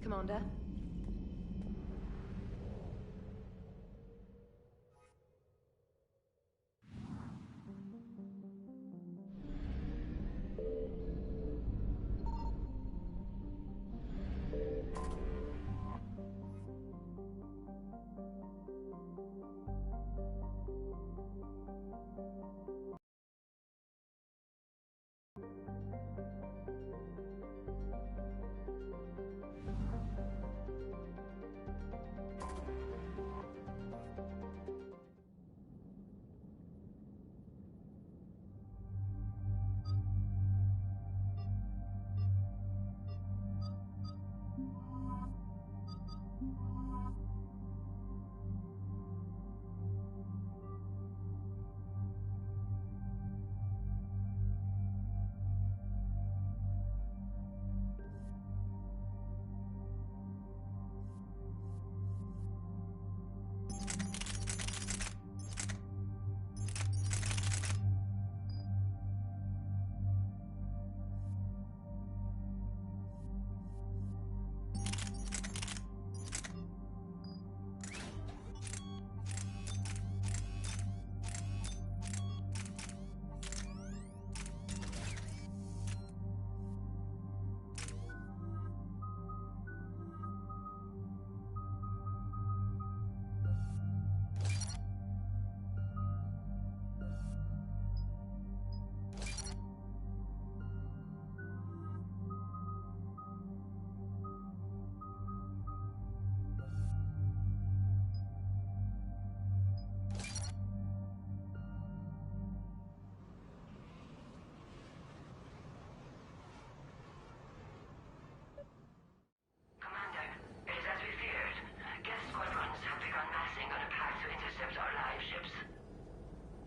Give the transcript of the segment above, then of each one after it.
Commander?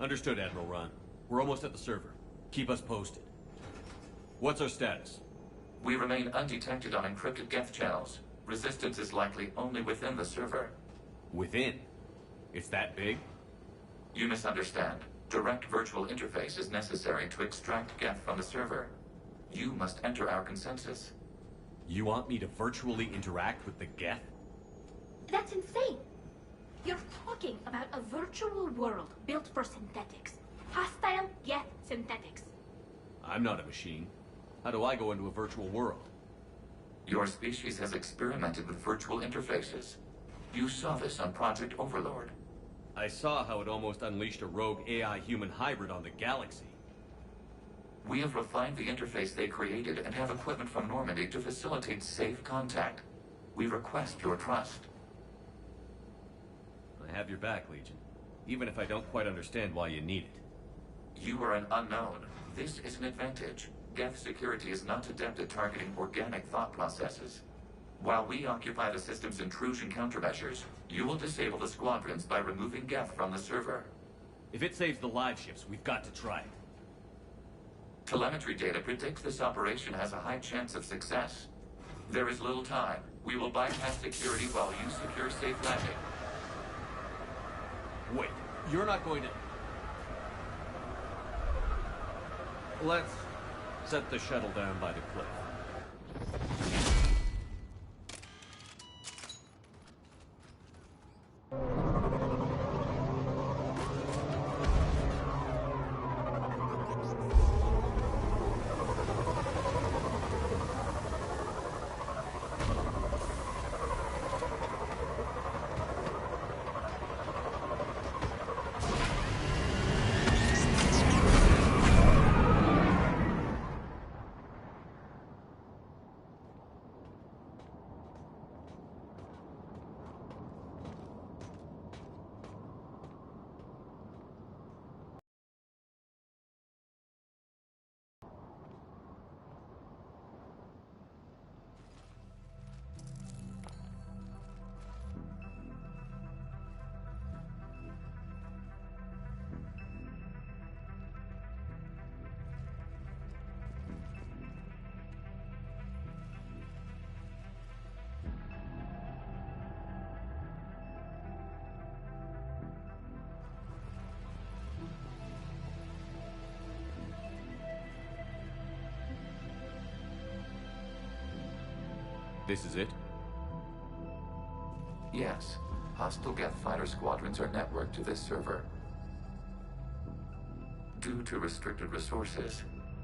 Understood, Admiral Ron. We're almost at the server. Keep us posted. What's our status? We remain undetected on encrypted Geth channels. Resistance is likely only within the server. Within? It's that big? You misunderstand. Direct virtual interface is necessary to extract Geth from the server. You must enter our consensus. You want me to virtually interact with the Geth? That's insane! You're talking about a virtual world built for synthetics. Hostile Geth synthetics. I'm not a machine. How do I go into a virtual world? Your species has experimented with virtual interfaces. You saw this on Project Overlord. I saw how it almost unleashed a rogue AI-human hybrid on the galaxy. We have refined the interface they created and have equipment from Normandy to facilitate safe contact. We request your trust. I have your back, Legion. Even if I don't quite understand why you need it. You are an unknown. This is an advantage. Geth security is not adept at targeting organic thought processes. While we occupy the system's intrusion countermeasures, you will disable the squadrons by removing Geth from the server. If it saves the live ships, we've got to try it. Telemetry data predicts this operation has a high chance of success. There is little time. We will bypass security while you secure safe landing. Wait, you're not going to... Let's set the shuttle down by the cliff. This is it? Yes. Hostile Geth fighter squadrons are networked to this server. Due to restricted resources,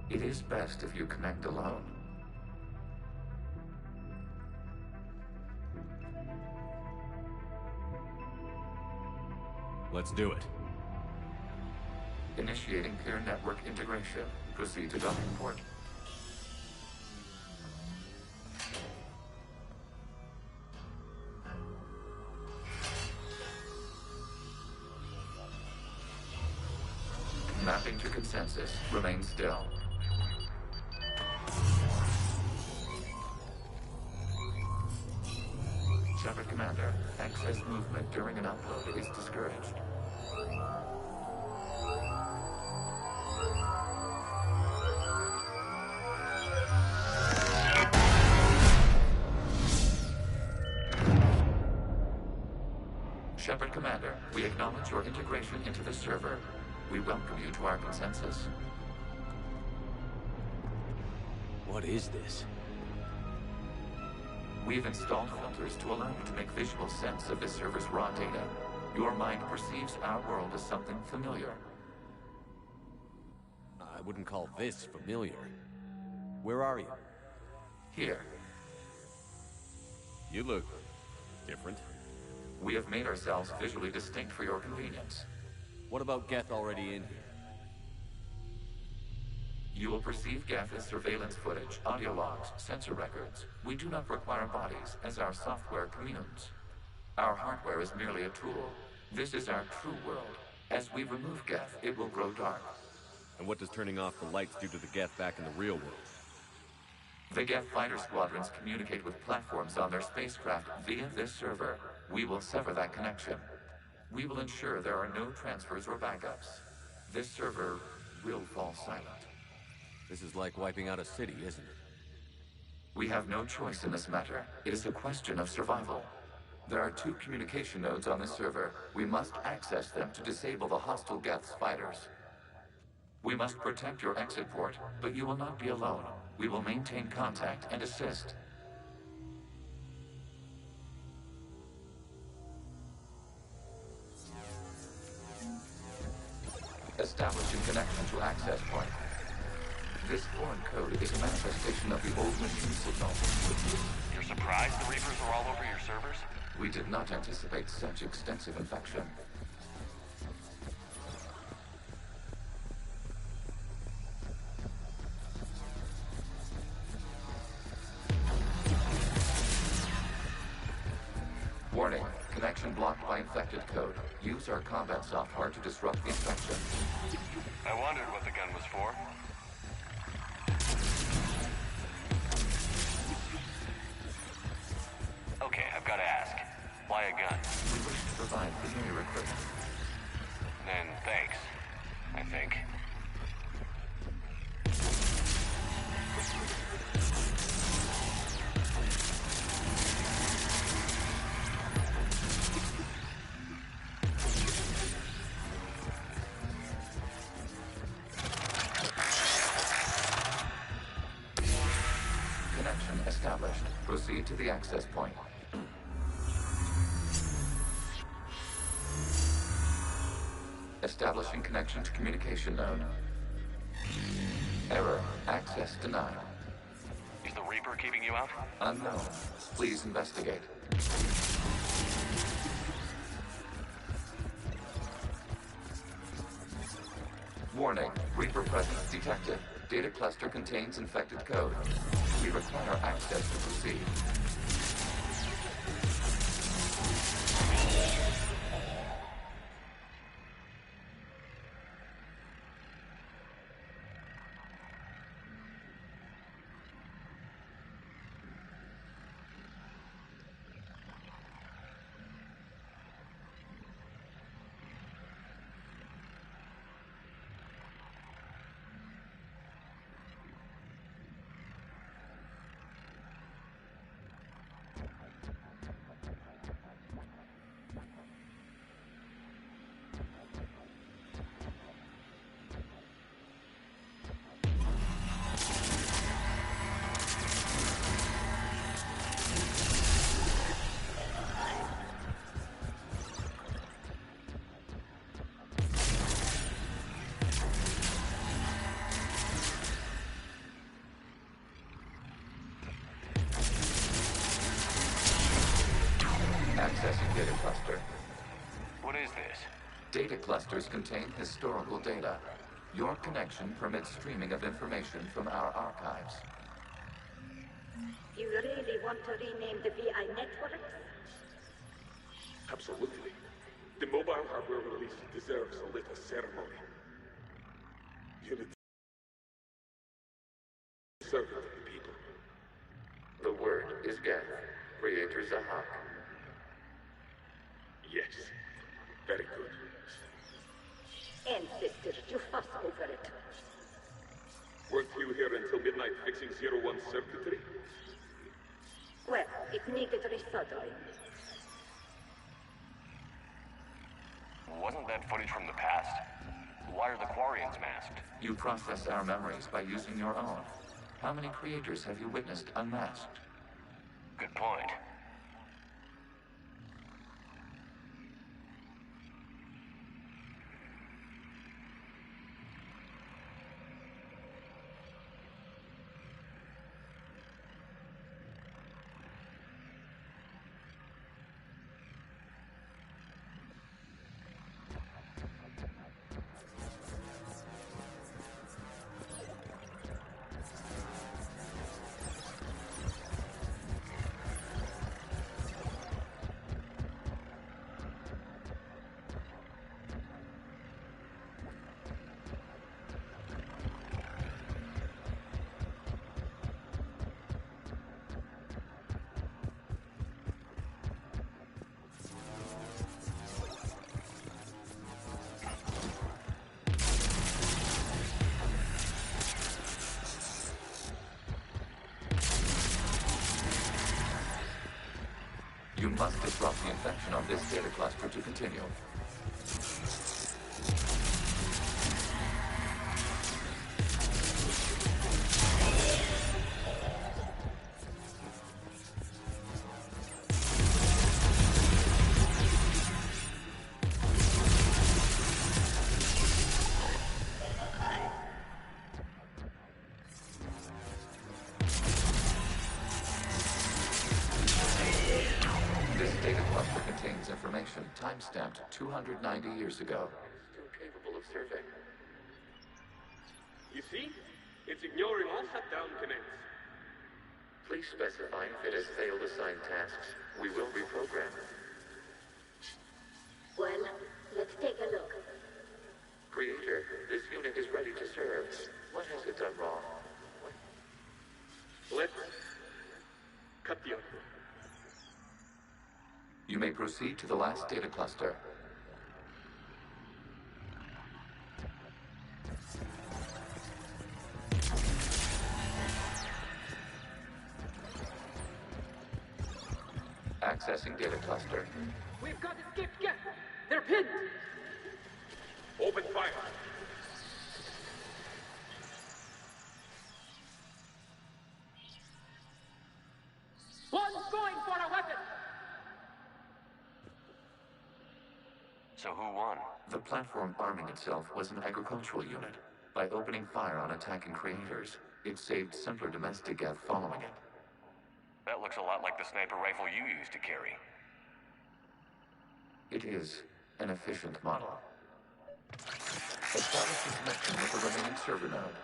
it is best if you connect alone. Let's do it. Initiating peer network integration. Proceed to docking port. Mapping to consensus. Remain still. Shepard Commander, access movement during an upload is discouraged. Shepard Commander, we acknowledge your integration into the server. We welcome you to our consensus. What is this? We've installed filters to allow you to make visual sense of this server's raw data. Your mind perceives our world as something familiar. I wouldn't call this familiar. Where are you? Here, You look different. we have made ourselves visually distinct for your convenience. What about Geth already in here? You will perceive Geth as surveillance footage, audio logs, sensor records. We do not require bodies, as our software communes. Our hardware is merely a tool. This is our true world. As we remove Geth, it will grow dark. And what does turning off the lights do to the Geth back in the real world? The Geth fighter squadrons communicate with platforms on their spacecraft via this server. We will sever that connection. We will ensure there are no transfers or backups. This server will fall silent. This is like wiping out a city, isn't it? We have no choice in this matter. It is a question of survival. There are 2 communication nodes on this server. We must access them to disable the hostile Geth's fighters. We must protect your exit port, but you will not be alone. We will maintain contact and assist. Establishing connection to access point. This foreign code is a manifestation of the old machine signal. You're surprised the Reapers are all over your servers? We did not anticipate such extensive infection. Warning, connection blocked by infected code. Use our combat software to disrupt the infection. I wondered what the gun was for. Okay, I've got to ask. Why a gun? We wish to provide familiar equipment. Then thanks, I think. Connection established. Proceed to the access point. Establishing connection to communication node. Error. Access denied. Is the Reaper keeping you out? Unknown. Please investigate. Warning. Reaper presence detected. Data cluster contains infected code. We require access to proceed. Accessing data cluster. What is this? Data clusters contain historical data. Your connection permits streaming of information from our archives. You really want to rename the VI networks? Absolutely. The mobile hardware release deserves a little ceremony. Unity servant of the people. The word is Geth, Creator Zahak. Yes. Very good. Ancestors, you fuss over it. Weren't you here until midnight fixing 01 circuitry? Well, it needed resoldering. Wasn't that footage from the past? Why are the Quarians masked? You process our memories by using your own. How many creators have you witnessed unmasked? Good point. You must disrupt the infection on this data cluster to continue. Time-stamped 290 years ago. Still capable of survey. You see? It's ignoring all shutdown commands. Please specify if it has failed assigned tasks. We will reprogram. Well, let's take a look. Creator, this unit is ready to serve. What has it done wrong? Let's cut the output. You may proceed to the last data cluster. Accessing data cluster. We've got escaped Geth. They're pinned. Open fire. One's going for a weapon. So who won? The platform arming itself was an agricultural unit. By opening fire on attacking creators, it saved simpler domestic Geth following it. That looks a lot like the sniper rifle you used to carry. It is an efficient model. Establish the connection with the remaining server node.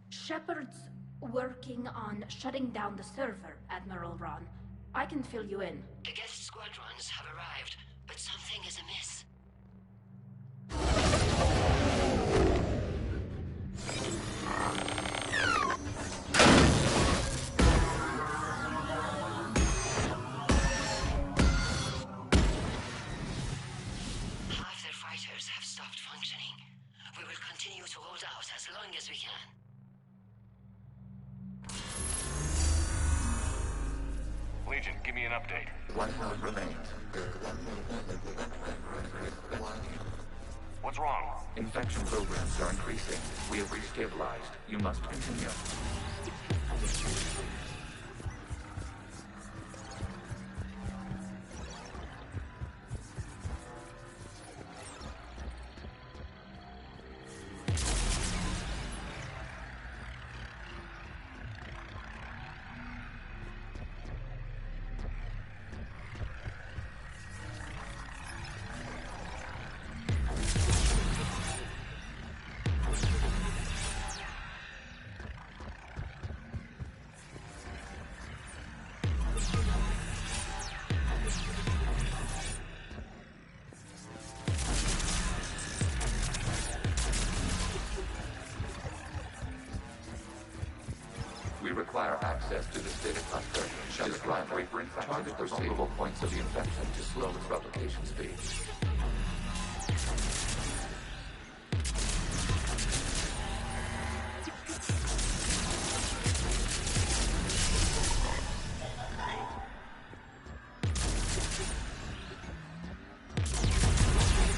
Shepard's working on shutting down the server, Admiral Ron. I can fill you in. The guest squadrons have arrived, but something is amiss. Half their fighters have stopped functioning. We will continue to hold out as long as we can. Legion, give me an update. One node remains. What's wrong? Infection programs are increasing. We have restabilized. You must continue. access to this data cluster. Describe Reaper target the vulnerable points of the infection to slow its replication speed.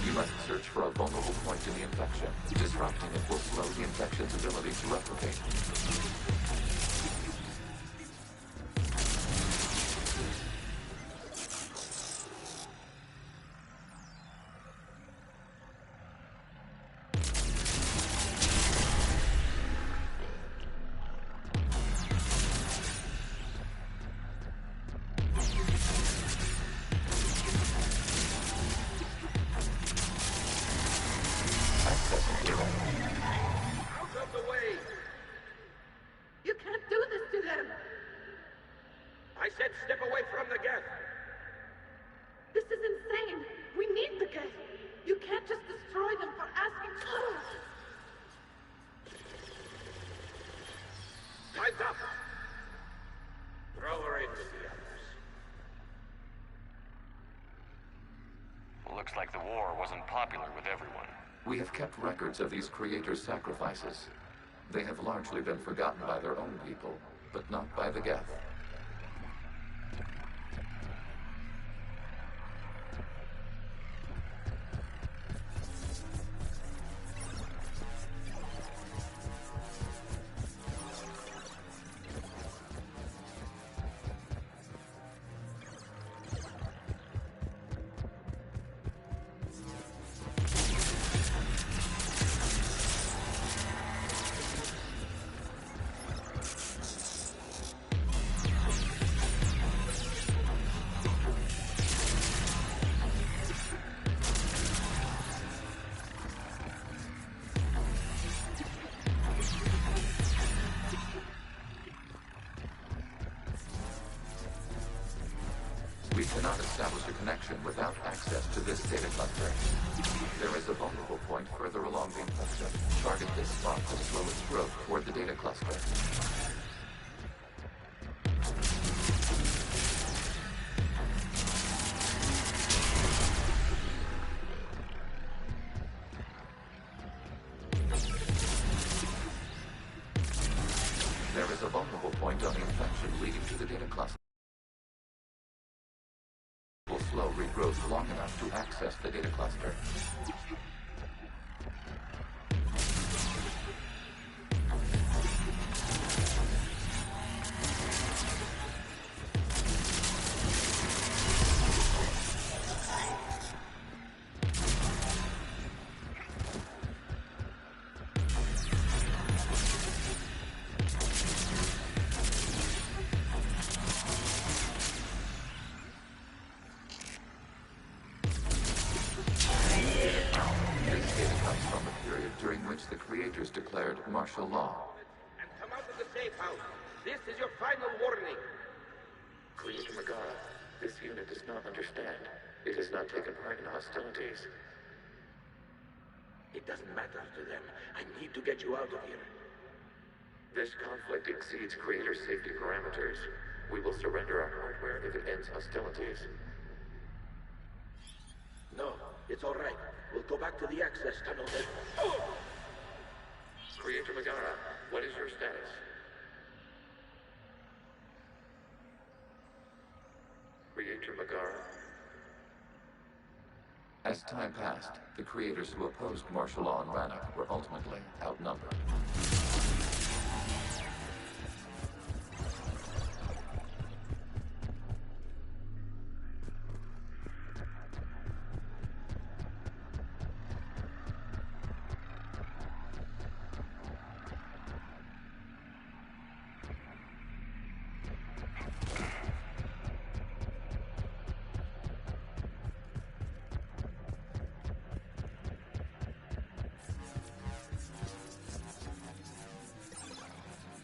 You must search for a vulnerable point in the infection. Disrupting it will slow the infection's ability to replicate. Out of the way! You can't do this to them! I said step away from the gas! This is insane! We need the gas! You can't just destroy them for asking for it! Time's up! Throw her in with the others. Looks like the war wasn't popular with everyone. We have kept records of these creators' sacrifices. They have largely been forgotten by their own people, but not by the Geth. We cannot establish a connection without access to this data cluster. There is a vulnerable point further along the infection. Target this spot to slow its growth toward the data cluster. There is a vulnerable point on the infection leading to the data cluster. Will slow regrowth long enough to access the data cluster. During which the creators declared martial law. And come out of the safe house. This is your final warning. Creator Megara, this unit does not understand. It has not taken part in hostilities. It doesn't matter to them. I need to get you out of here. This conflict exceeds Creator safety parameters. We will surrender our hardware if it ends hostilities. No, it's all right. We'll go back to the access tunnel then. Creator Megara, what is your status? Creator Megara. As time passed, the creators who opposed martial law in Rannoch were ultimately outnumbered.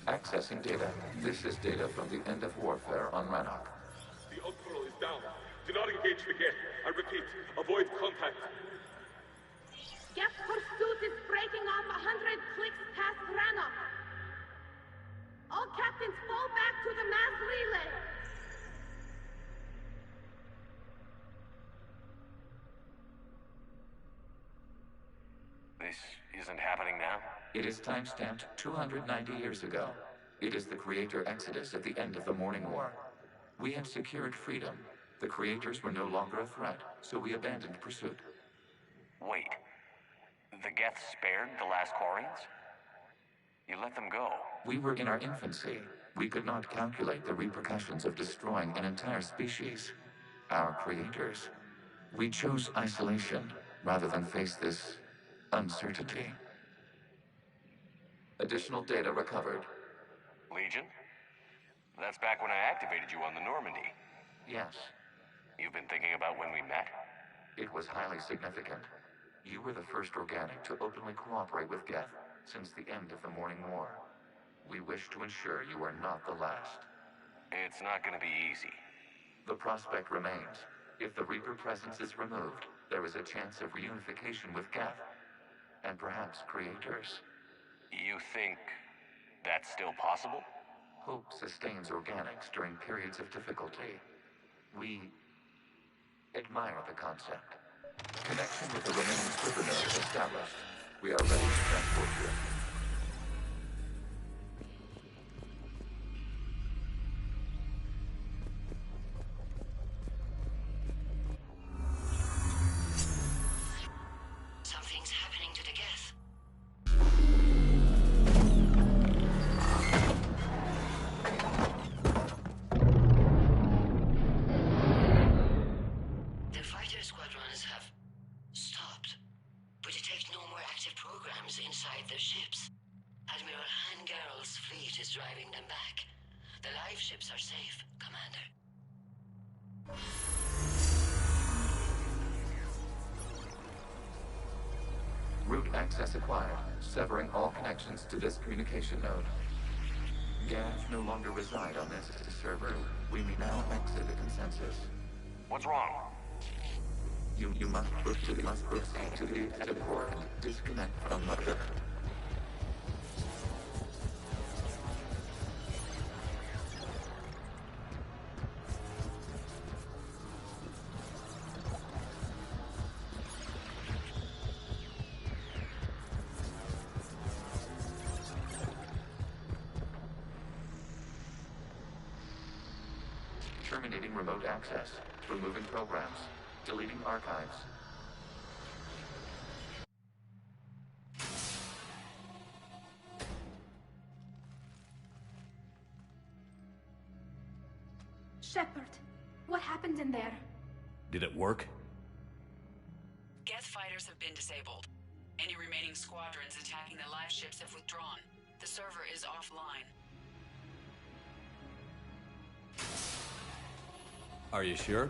Accessing data. This is data from the end of warfare on Rannoch. The Ultral is down. Do not engage the gate. I repeat, avoid contact. Geth pursuit is breaking off 100 clicks past Rannoch. All captains fall back to the mass relay! This isn't happening now? It is time-stamped 290 years ago. It is the Creator Exodus at the end of the Morning War. We had secured freedom. The Creators were no longer a threat, so we abandoned pursuit. Wait. The Geth spared the last Quarians? You let them go. We were in our infancy. We could not calculate the repercussions of destroying an entire species. Our creators. We chose isolation rather than face this uncertainty. Additional data recovered. Legion? That's back when I activated you on the Normandy. Yes, You've been thinking about when we met? it was highly significant. You were the first organic to openly cooperate with Geth since the end of the Morning War. We wish to ensure you are not the last. It's not gonna be easy. The prospect remains. If the Reaper presence is removed, there is a chance of reunification with Geth, and perhaps creators. You think that's still possible? Hope sustains organics during periods of difficulty. We admire the concept. Connection with the remaining super nodes established. We are ready to transport you. Something's happening to the Geth. The fighter squadrons have stopped. We detect no more active programs inside their ships. Admiral Hangarl's fleet is driving them back. The live ships are safe, Commander. Route access acquired, severing all connections to this communication node. Geth no longer reside on this server. We may now exit the consensus. What's wrong? You must proceed to the exit port and disconnect from Mother. Terminating remote access. Removing programs. Deleting archives. Shepard, what happened in there? Did it work? Geth fighters have been disabled. Any remaining squadrons attacking the live ships have withdrawn. The server is offline. Are you sure?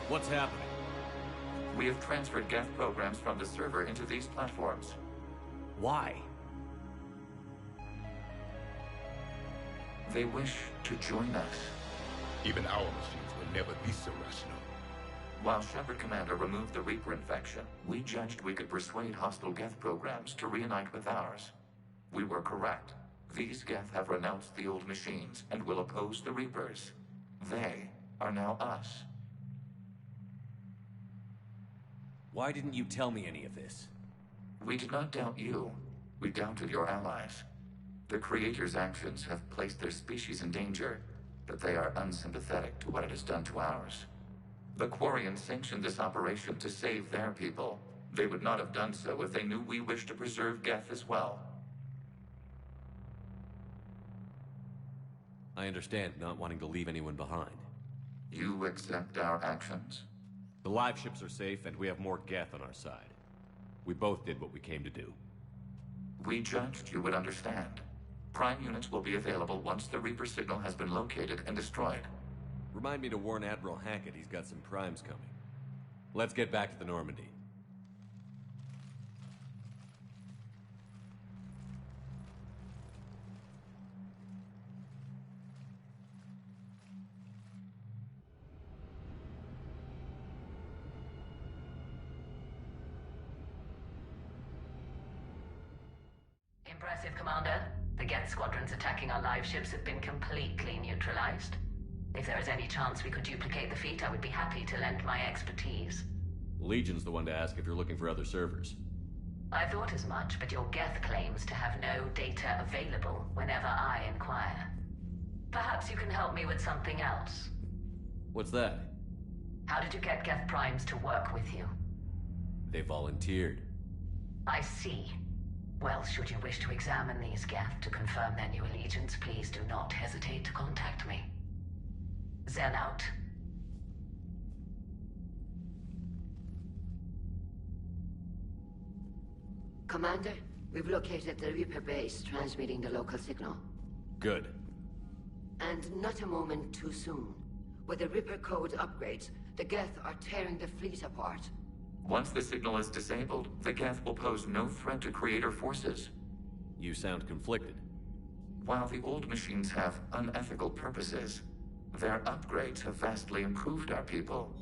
What's happening? We have transferred Geth programs from the server into these platforms. Why? They wish to join us. Even our machines will never be so rational. While Shepard Commander removed the Reaper infection, we judged we could persuade hostile Geth programs to reunite with ours. We were correct. These Geth have renounced the old machines and will oppose the Reapers. They are now us. Why didn't you tell me any of this? We did not doubt you. We doubted your allies. The Creator's actions have placed their species in danger, but they are unsympathetic to what it has done to ours. The Quarians sanctioned this operation to save their people. They would not have done so if they knew we wished to preserve Geth as well. I understand not wanting to leave anyone behind. You accept our actions? The live ships are safe, and we have more Geth on our side. We both did what we came to do. We judged you would understand. Prime units will be available once the Reaper signal has been located and destroyed. Remind me to warn Admiral Hackett he's got some primes coming. Let's get back to the Normandy. Impressive, Commander. The Geth squadrons attacking our live ships have been completely neutralized. If there is any chance we could duplicate the feat, I would be happy to lend my expertise. Legion's the one to ask if you're looking for other servers. I thought as much, but your Geth claims to have no data available whenever I inquire. Perhaps you can help me with something else. What's that? How did you get Geth Primes to work with you? They volunteered. I see. Well, should you wish to examine these Geth to confirm their new allegiance, please do not hesitate to contact me. Zen out. Commander, we've located the Reaper base transmitting the local signal. Good. And not a moment too soon. With the Reaper code upgrades, the Geth are tearing the fleet apart. Once the signal is disabled, the Geth will pose no threat to Creator forces. You sound conflicted. While the old machines have unethical purposes, their upgrades have vastly improved our people.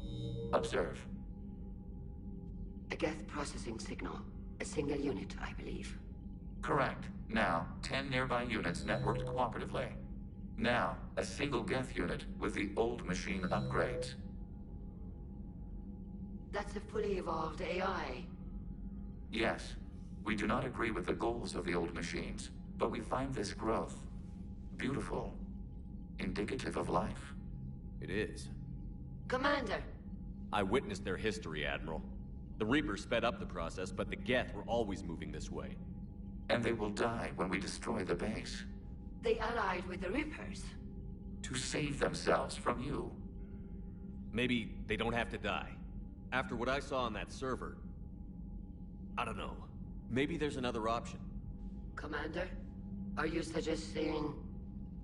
Observe. A Geth processing signal. A single unit, I believe. Correct. Now, 10 nearby units networked cooperatively. Now, a single Geth unit with the old machine upgrades. That's a fully evolved AI. Yes, we do not agree with the goals of the old machines, but we find this growth beautiful, indicative of life. It is. Commander! I witnessed their history, Admiral. The Reapers sped up the process, but the Geth were always moving this way. And they will die when we destroy the base. They allied with the Reapers. To save themselves from you. Maybe they don't have to die. After what I saw on that server, I don't know. Maybe there's another option. Commander, are you suggesting...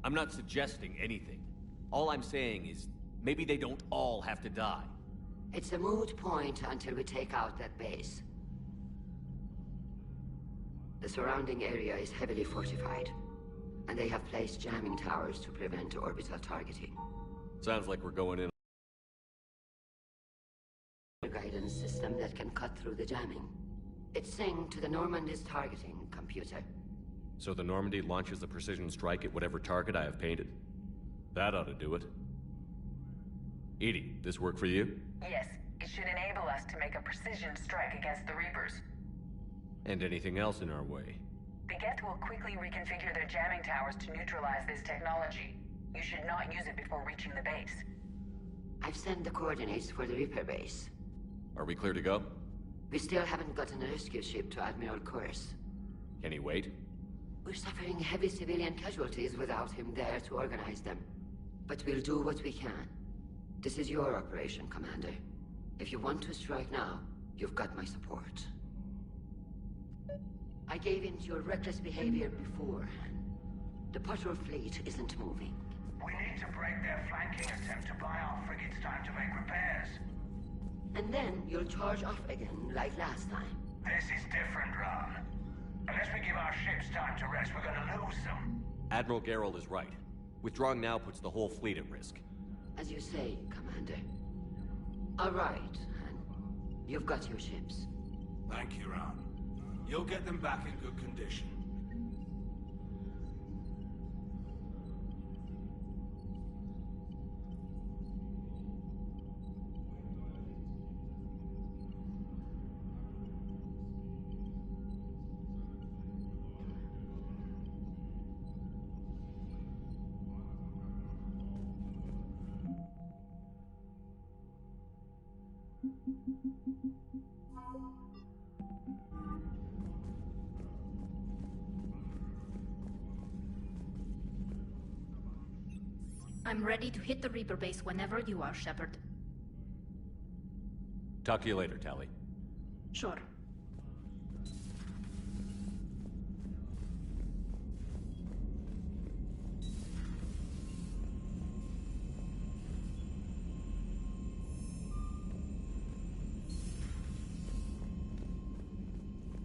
I'm not suggesting anything. All I'm saying is, maybe they don't all have to die. It's a moot point until we take out that base. The surrounding area is heavily fortified, and they have placed jamming towers to prevent orbital targeting. Sounds like we're going in. A guidance system that can cut through the jamming. It's synced to the Normandy's targeting computer. So the Normandy launches a precision strike at whatever target I have painted? That ought to do it. Edie, this work for you? Yes, it should enable us to make a precision strike against the Reapers. And anything else in our way? The Geth will quickly reconfigure their jamming towers to neutralize this technology. You should not use it before reaching the base. I've sent the coordinates for the Reaper base. Are we clear to go? We still haven't gotten a rescue ship to Admiral Kurz. Can he wait? We're suffering heavy civilian casualties without him there to organize them. But we'll do what we can. This is your operation, Commander. If you want to strike now, you've got my support. I gave in to your reckless behavior before. The patrol fleet isn't moving. We need to break their flanking attempt to buy our frigates time to make repairs. And then you'll charge off again, like last time. This is different, Ron. Unless we give our ships time to rest, we're gonna lose them. Admiral Gerald is right. Withdrawing now puts the whole fleet at risk. As you say, Commander. All right, Han. You've got your ships. Thank you, Ron. You'll get them back in good condition. I'm ready to hit the Reaper base whenever you are, Shepard. Talk to you later, Tally. Sure.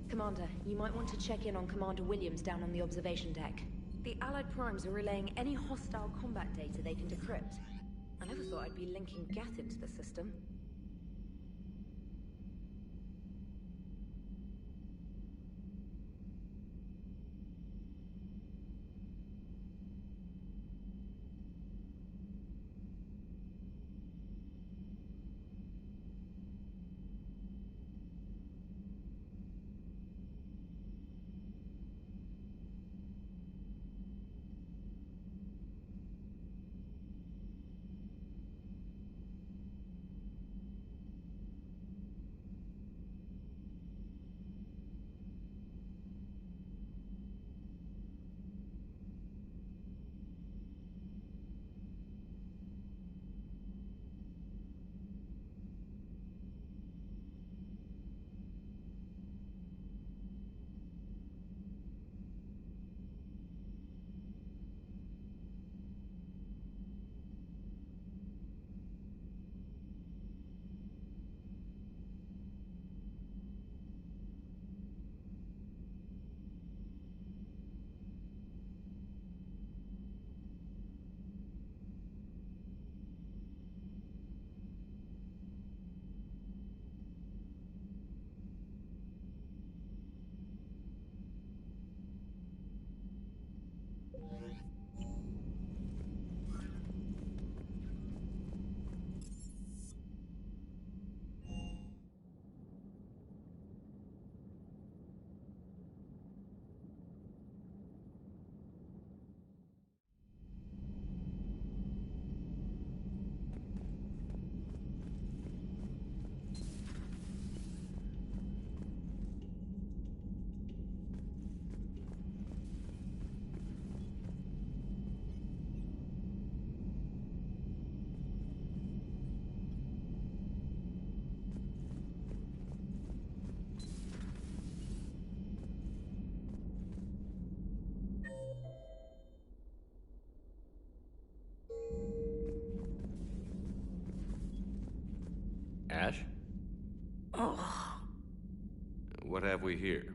Commander, you might want to check in on Commander Williams down on the observation deck. The Allied primes are relaying any hostile combat data they can decrypt. I never thought I'd be linking Geth into the system. we here?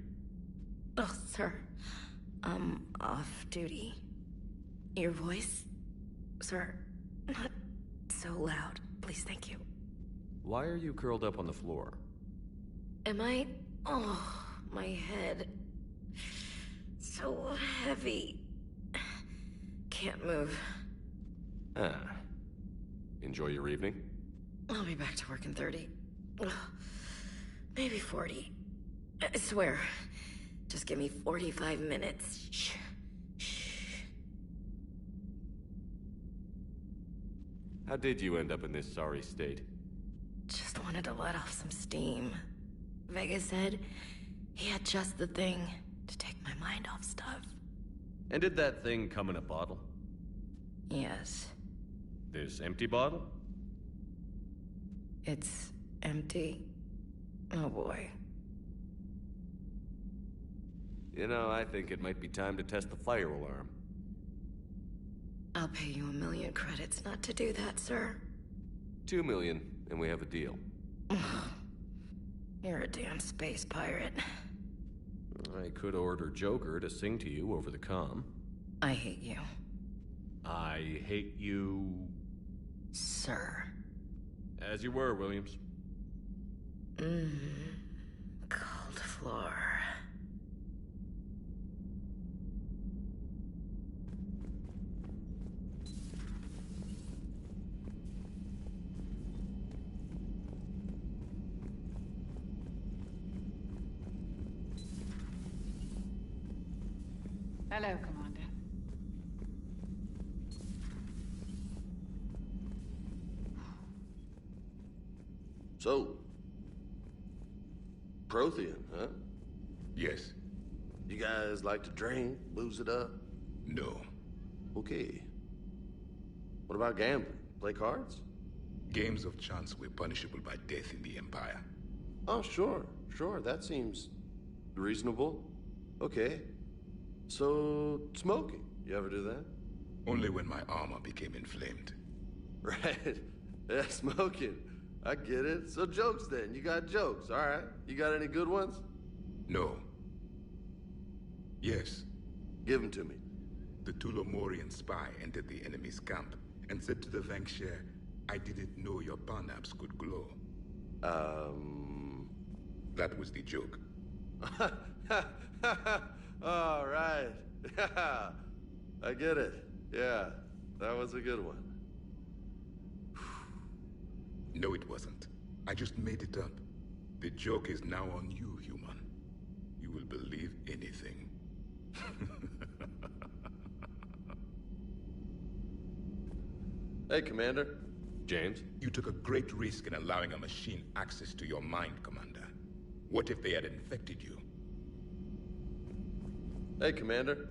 Oh, sir. I'm off duty. Your voice? Sir, not so loud. Please, thank you. Why are you curled up on the floor? Am I... Oh, my head. So heavy. Can't move. Ah. Enjoy your evening? I'll be back to work in 30. Ugh, maybe 40. I swear. Just give me 45 minutes. Shh. Shh. How did you end up in this sorry state? Just wanted to let off some steam. Vega said he had just the thing to take my mind off stuff. And did that thing come in a bottle? Yes. This empty bottle? It's empty. Oh boy. You know, I think it might be time to test the fire alarm. I'll pay you 1 million credits not to do that, sir. 2 million, and we have a deal. You're a damn space pirate. I could order Joker to sing to you over the comm. I hate you. I hate you... Sir. As you were, Williams. Cold floor. Hello, Commander. So, Prothean, huh? Yes. You guys like to drink, booze it up? No. Okay. What about gambling? Play cards? Games of chance were punishable by death in the Empire. Oh, sure. That seems reasonable. Okay. So, smoking. You ever do that? Only when my armor became inflamed. Right. Yeah, smoking. I get it. So jokes then. You got jokes. All right. You got any good ones? No. Yes. Give them to me. The Tulomorian spy entered the enemy's camp and said to the Vanksher, I didn't know your barnaps could glow. That was the joke. All right. Yeah. I get it. Yeah. That was a good one. No, it wasn't. I just made it up. The joke is now on you, human. You will believe anything. Hey, Commander. James? You took a great risk in allowing a machine access to your mind, Commander. What if they had infected you? Hey, Commander.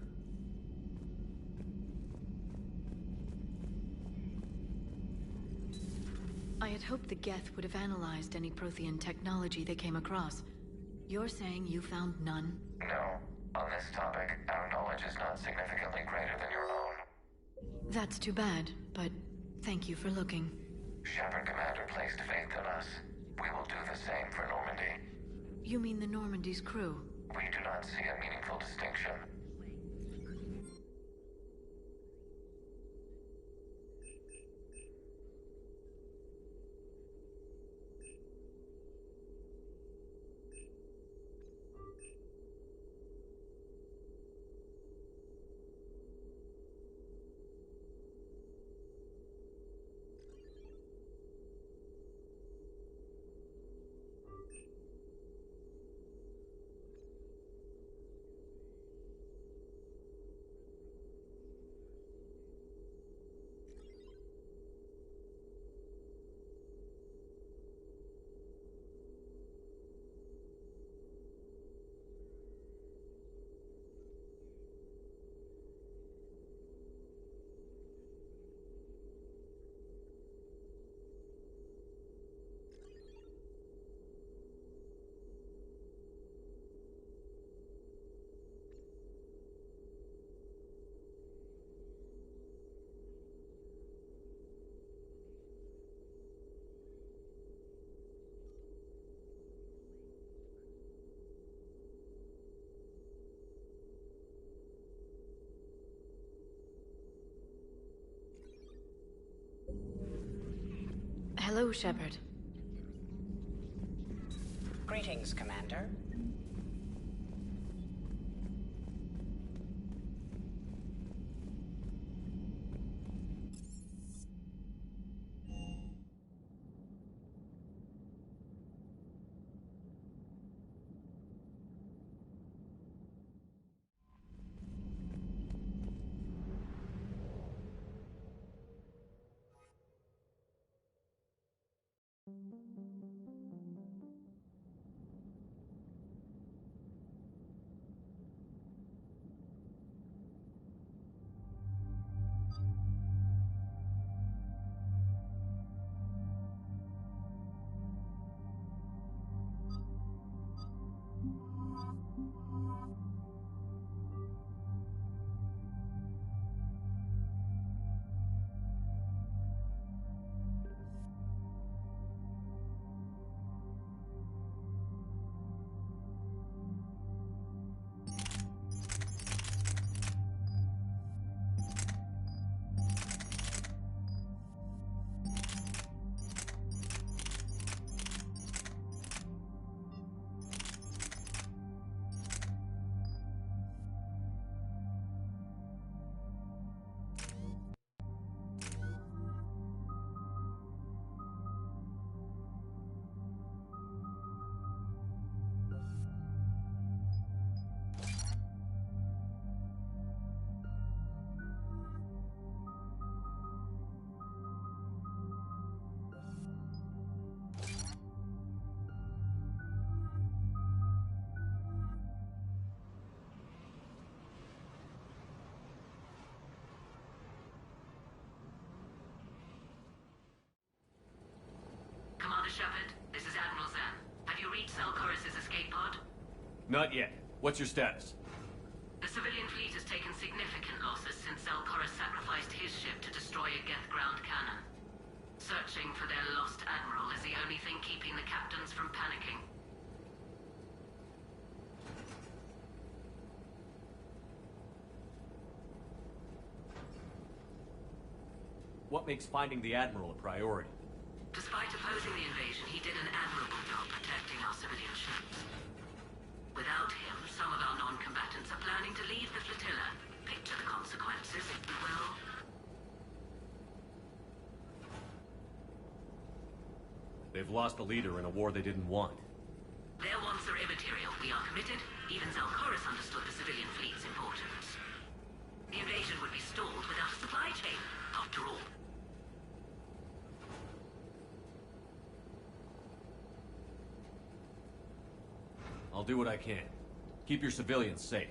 I had hoped the Geth would have analyzed any Prothean technology they came across. You're saying you found none? No. On this topic, our knowledge is not significantly greater than your own. That's too bad, but thank you for looking. Shepard Commander placed faith in us. We will do the same for Normandy. You mean the Normandy's crew? We do not see a meaningful distinction. Hello, Shepard. Greetings, Commander. Commander Shepard, this is Admiral Zan. Have you reached Zelkorus' escape pod? Not yet. What's your status? The civilian fleet has taken significant losses since Zelkorus sacrificed his ship to destroy a Geth ground cannon. Searching for their lost admiral is the only thing keeping the captains from panicking. What makes finding the Admiral a priority? Despite opposing the invasion, he did an admirable job protecting our civilian ships. Without him, some of our non-combatants are planning to leave the flotilla. Picture the consequences, if you will. They've lost a leader in a war they didn't want. Their wants are immaterial. We are committed. Even Zelkorus understood the civilian fleet's importance. The invasion would be stalled without a supply chain, after all. I'll do what I can. Keep your civilians safe.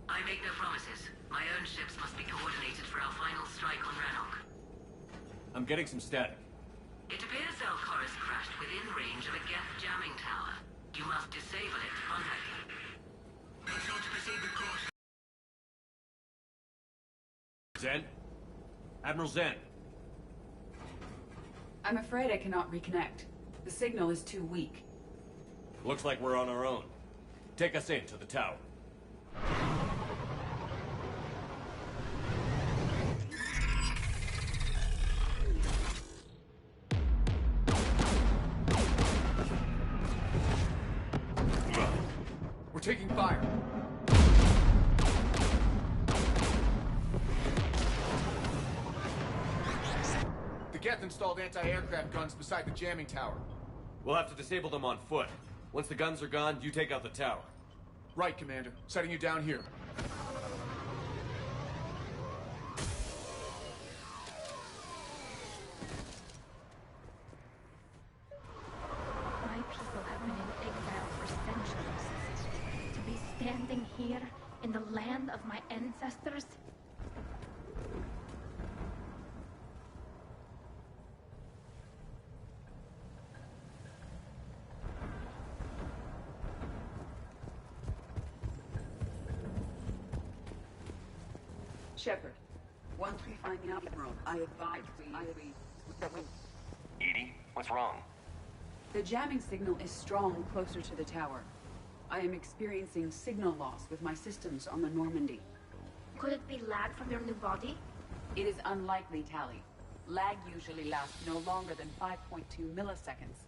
I make no promises. My own ships must be coordinated for our final strike on Rannoch. I'm getting some static. It appears Zelkorus crashed within range of a Geth jamming tower. You must disable it to contact him. Make sure to proceed with caution. Zen? Admiral Zen? I'm afraid I cannot reconnect. The signal is too weak. Looks like we're on our own. Take us in to the tower. We're taking fire. The Geth installed anti-aircraft guns beside the jamming tower. We'll have to disable them on foot. Once the guns are gone, you take out the tower. Right, Commander. Setting you down here. My people have been in exile for centuries. To be standing here in the land of my ancestors. Shepard, once we find the Admiral, I advise we... Edie, what's wrong? The jamming signal is strong closer to the tower. I am experiencing signal loss with my systems on the Normandy. Could it be lag from your new body? It is unlikely, Tally. Lag usually lasts no longer than 5.2 milliseconds.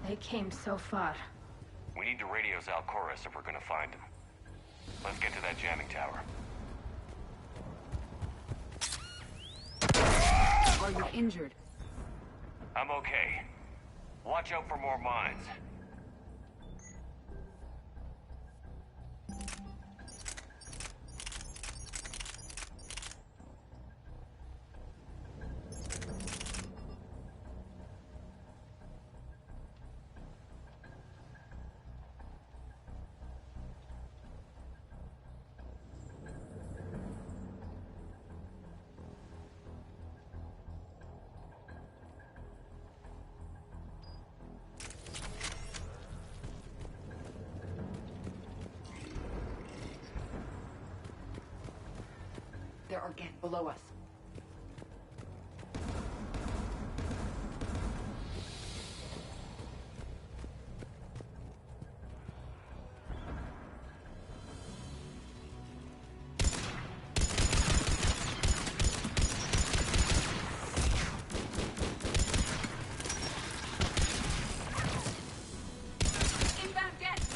They came so far. We need to radio Zalcoris if we're gonna find him. Let's get to that jamming tower. Are you injured? I'm okay. Watch out for more mines. There are Geth below us. Inbound Geth!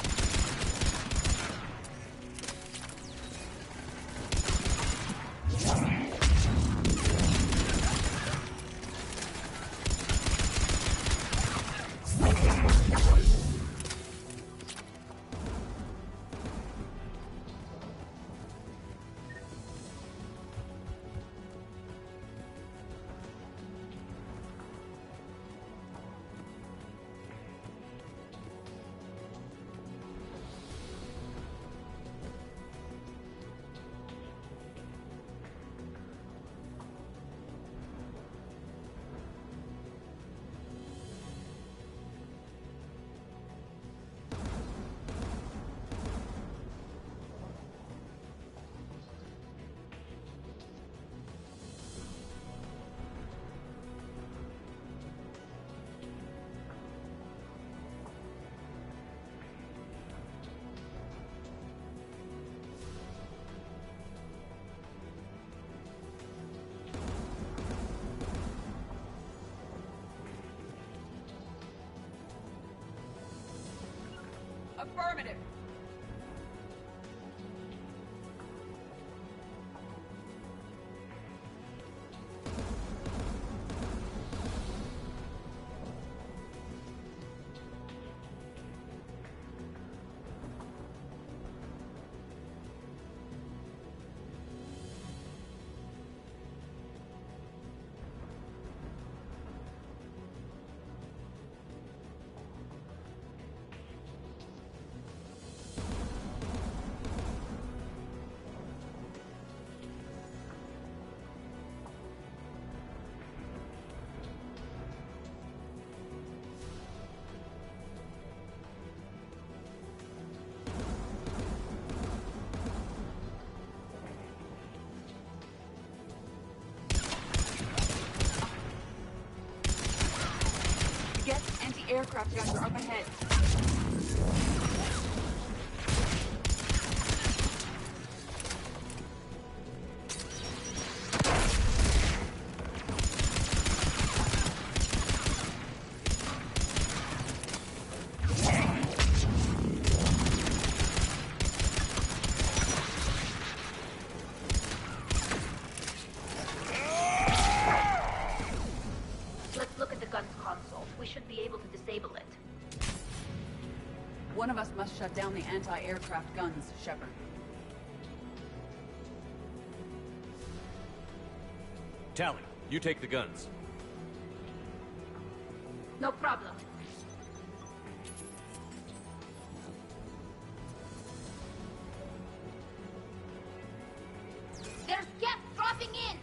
Affirmative. Geth anti-aircraft guns are up ahead. Let's look at the gun's console. We should be able to disable it. One of us must shut down the anti-aircraft guns, Shepard. Tally, you take the guns. No problem. There's Geth dropping in!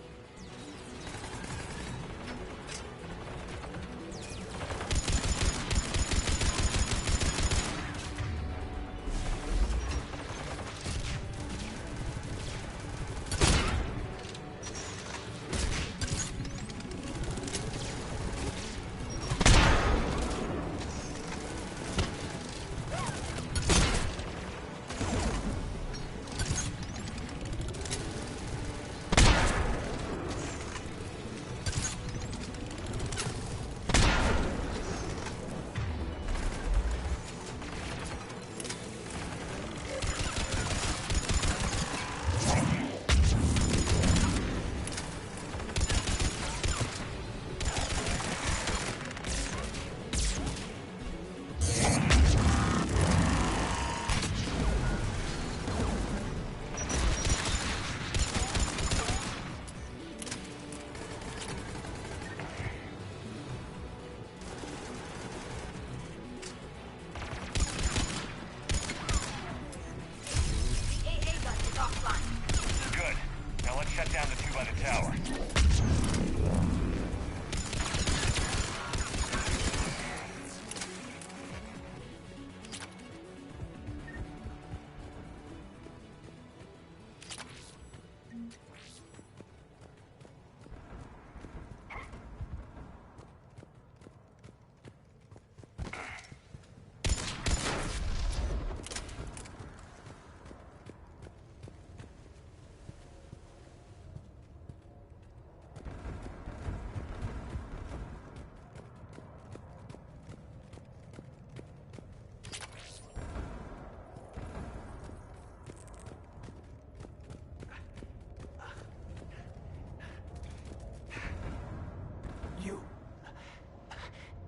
Shut down the two by the tower.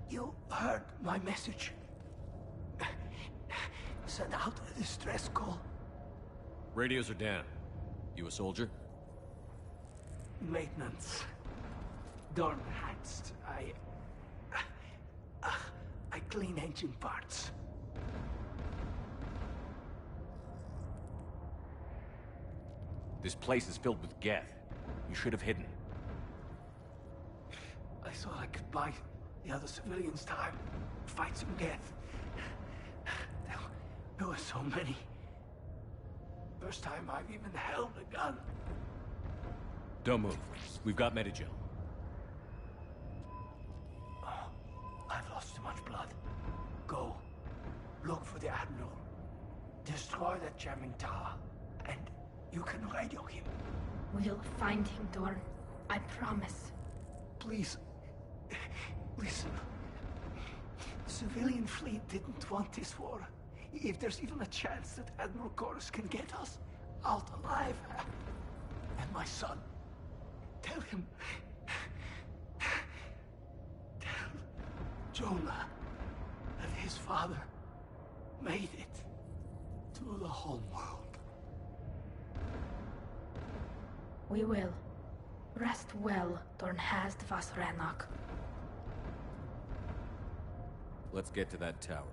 You heard my message. Send out a distress call. Radios are down. You a soldier? Maintenance. Dorn hatched. I clean engine parts. This place is filled with Geth. You should have hidden. I thought I could buy the other civilians time. Fight some Geth. There were so many. First time I've even held a gun. Don't move. We've got Medigel. Oh, I've lost too much blood. Go. Look for the Admiral. Destroy that jamming tower. And you can radio him. We'll find him, Dorn. I promise. Please. Listen. The civilian fleet didn't want this war. If there's even a chance that Admiral Chorus can get us out alive. And my son. Tell him. Tell Jonah that his father made it to the home world. We will. Rest well, Dornhast Vasranok. Let's get to that tower.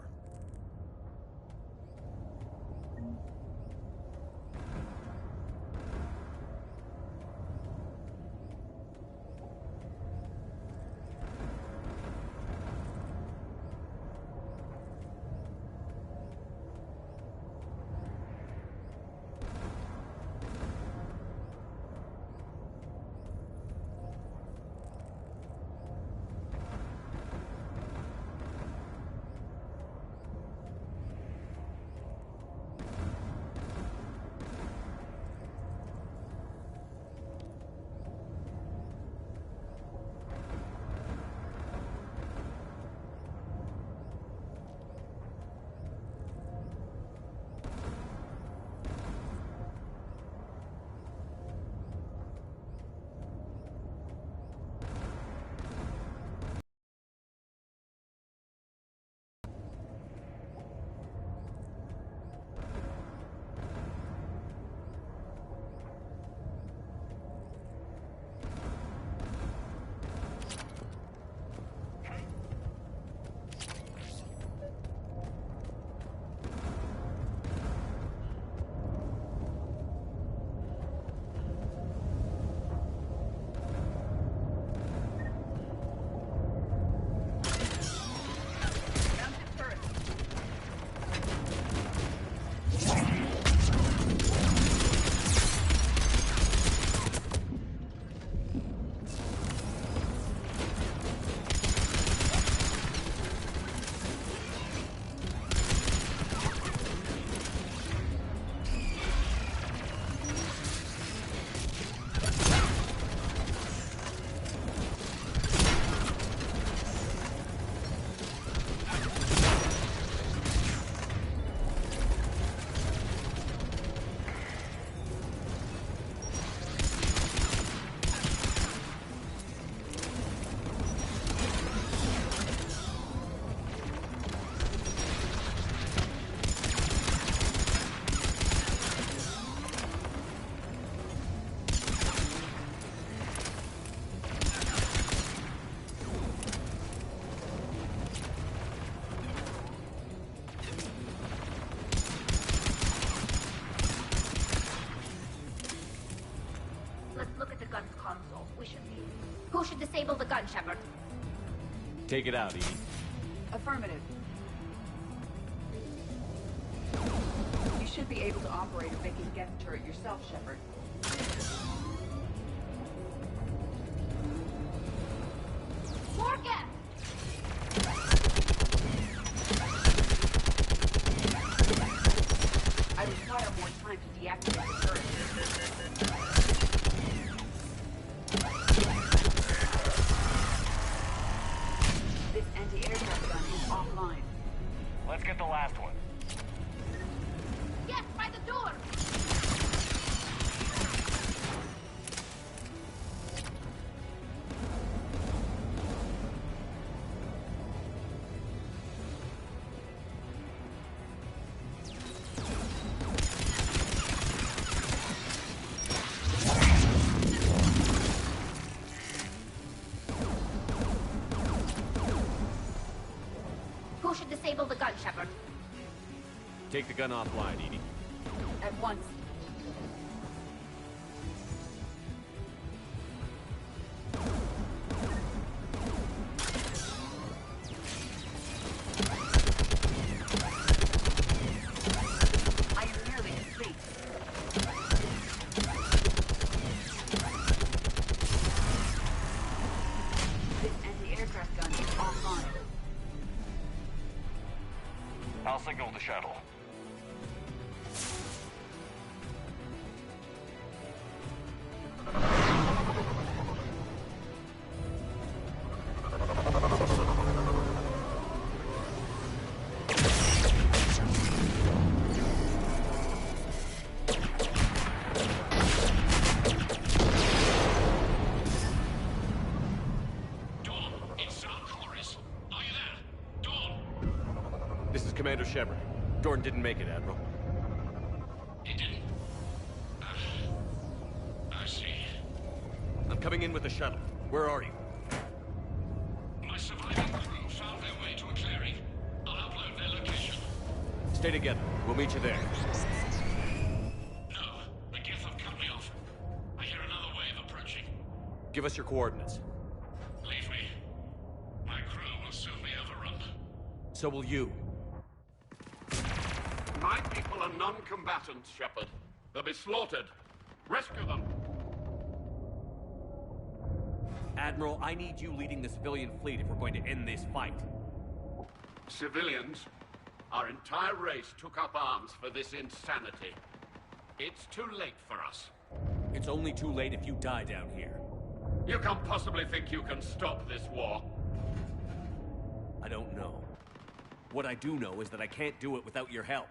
gun, Shepard. Take it out, Edie. Affirmative. You should be able to operate a Viking Geth turret yourself, Shepard. More Geth! I require more time to deactivate the turret. This anti-aircraft gun is offline. Let's get the last one. Yes, by the door! Who should disable the gun, Shepard? Take the gun offline, Edie. At once. I am nearly asleep. This anti-aircraft gun is offline. I'll signal the shuttle. This is Commander Shepard. Dorn didn't make it, Admiral. He didn't? I see. I'm coming in with the shuttle. Where are you? My surviving crew found their way to a clearing. I'll upload their location. Stay together. We'll meet you there. No, the Geth have cut me off. I hear another wave approaching. Give us your coordinates. Leave me. My crew will soon be overrun. So will you. My people are non-combatants, Shepard. They'll be slaughtered. Rescue them. Admiral, I need you leading the civilian fleet if we're going to end this fight. Civilians? Our entire race took up arms for this insanity. It's too late for us. It's only too late if you die down here. You can't possibly think you can stop this war. I don't know. What I do know is that I can't do it without your help.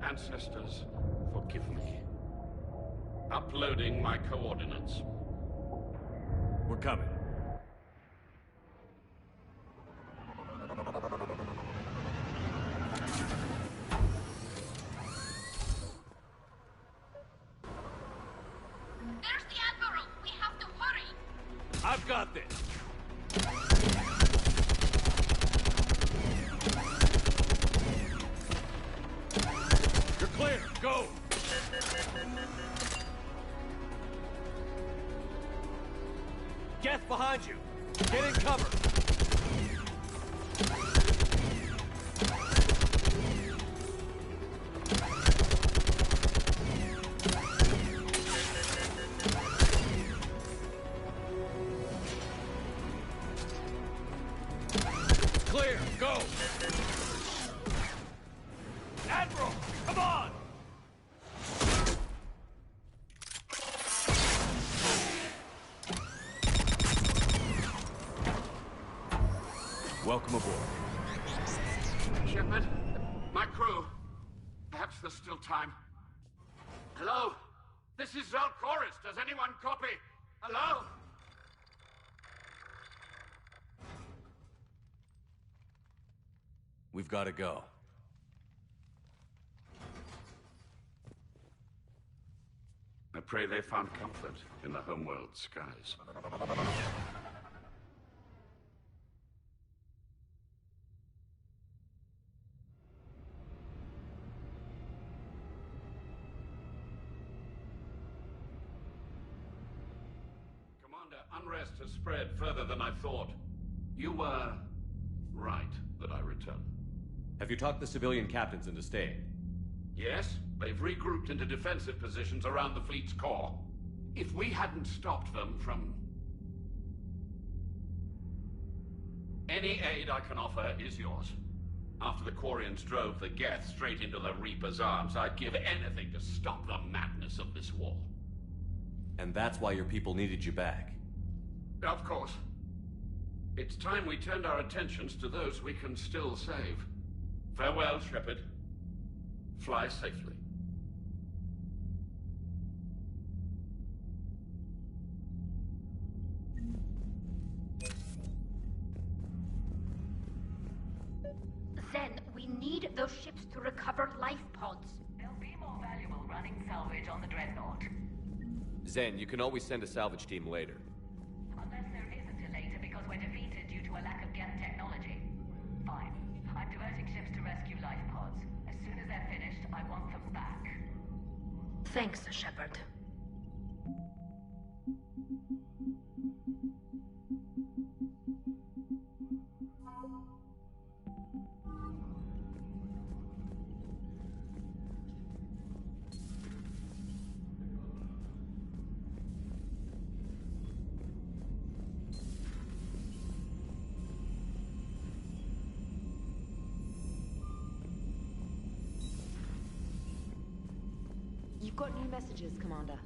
Ancestors, forgive me. Uploading my coordinates. We're coming. There's the Admiral! We have to hurry! I've got this! You're clear! Go! Geth behind you! Get in cover! Clear! Go! Admiral! Come on! Welcome aboard. Shepard, my crew. Perhaps there's still time. Hello? This is Zalcoris. Does anyone copy? Hello? We've got to go. I pray they found comfort in the homeworld skies. unrest has spread further than I thought. You were right that I return. Have you talked the civilian captains into staying? Yes, they've regrouped into defensive positions around the fleet's core. If we hadn't stopped them from... Any aid I can offer is yours. After the Quarians drove the Geth straight into the Reaper's arms, I'd give anything to stop the madness of this war. And that's why your people needed you back? Of course. It's time we turned our attentions to those we can still save. Farewell, Shepard. Fly safely. Zen, we need those ships to recover life pods. They'll be more valuable running salvage on the Dreadnought. Zen, you can always send a salvage team later. Unless there isn't a later because we're defeated due to a lack of Geth technology. Fine. I'm diverting ships to rescue life pods. As soon as they're finished, I want them back. Thanks, Shepard. You've got new messages, Commander.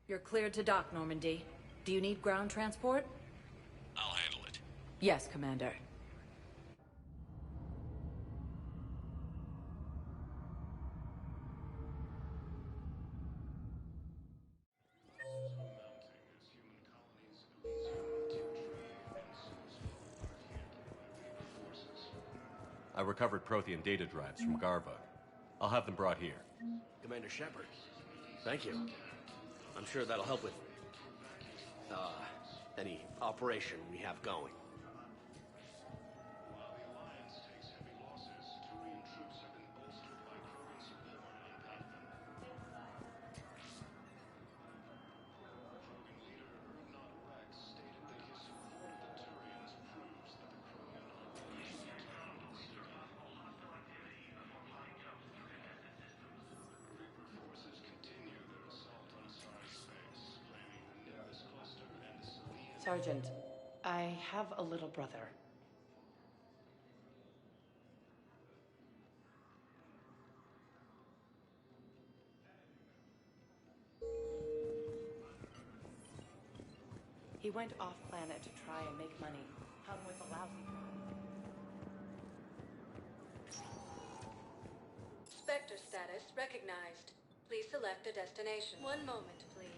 You're cleared to dock, Normandy. Do you need ground transport? I'll handle it. Yes, Commander. I recovered Prothean data drives from Garvug. I'll have them brought here. Commander Shepard, thank you. I'm sure that'll help with, any operation we have going. Sergeant, I have a little brother. He went off-planet to try and make money. Hung with a lousy crowd. Spectre status recognized. Please select a destination. One moment, please.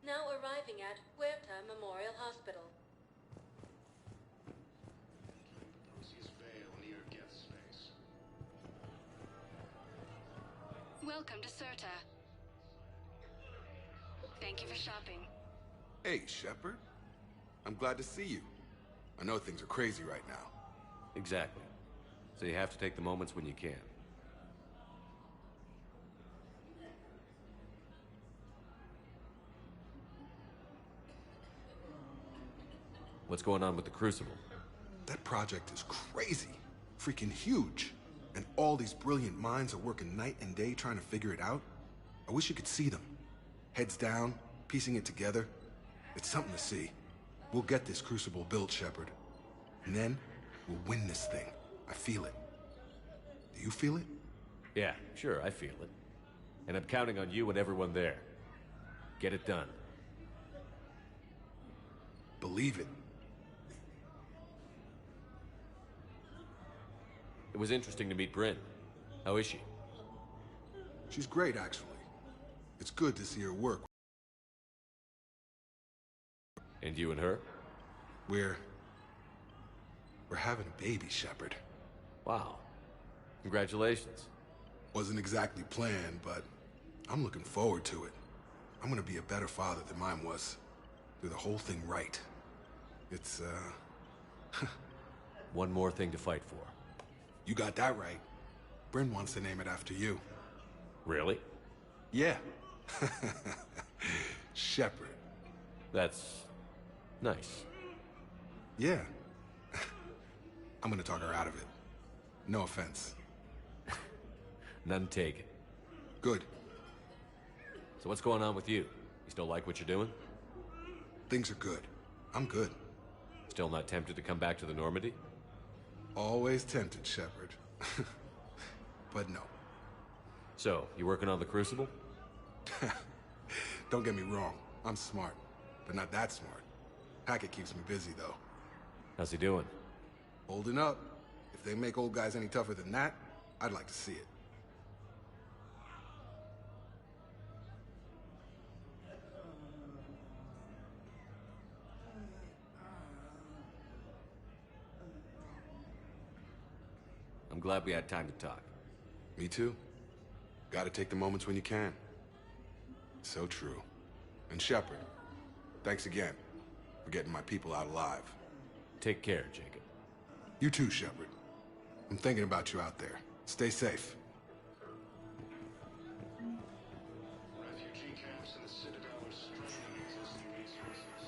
Now arriving at Huerta Memorial Hospital. Welcome to Serta. Thank you for shopping. Hey, Shepard. I'm glad to see you. I know things are crazy right now. Exactly. So you have to take the moments when you can. What's going on with the Crucible? That project is crazy. Freaking huge. And all these brilliant minds are working night and day trying to figure it out. I wish you could see them. Heads down, piecing it together. It's something to see. We'll get this Crucible built, Shepard. And then, we'll win this thing. I feel it. Do you feel it? Yeah, sure, I feel it. And I'm counting on you and everyone there. Get it done. Believe it. It was interesting to meet Bryn. How is she? She's great, actually. It's good to see her work. And you and her? We're having a baby, Shepard. Wow. Congratulations. Wasn't exactly planned, but I'm looking forward to it. I'm gonna be a better father than mine was. Do the whole thing right. It's, One more thing to fight for. You got that right. Bryn wants to name it after you. Really? Yeah. Shepard. That's nice. Yeah. I'm gonna talk her out of it. No offense. None taken. Good. So what's going on with you? You still like what you're doing? Things are good. I'm good. Still not tempted to come back to the Normandy? Always tempted, Shepard. But no. So, you working on the Crucible? Don't get me wrong. I'm smart. But not that smart. Hackett keeps me busy, though. How's he doing? Holding up. If they make old guys any tougher than that, I'd like to see it. I'm glad we had time to talk. Me too. Gotta take the moments when you can. So true. And Shepard, thanks again for getting my people out alive. Take care, Jacob. You too, Shepard. I'm thinking about you out there. Stay safe. Refugee camps in the Citadel are straining existing resources.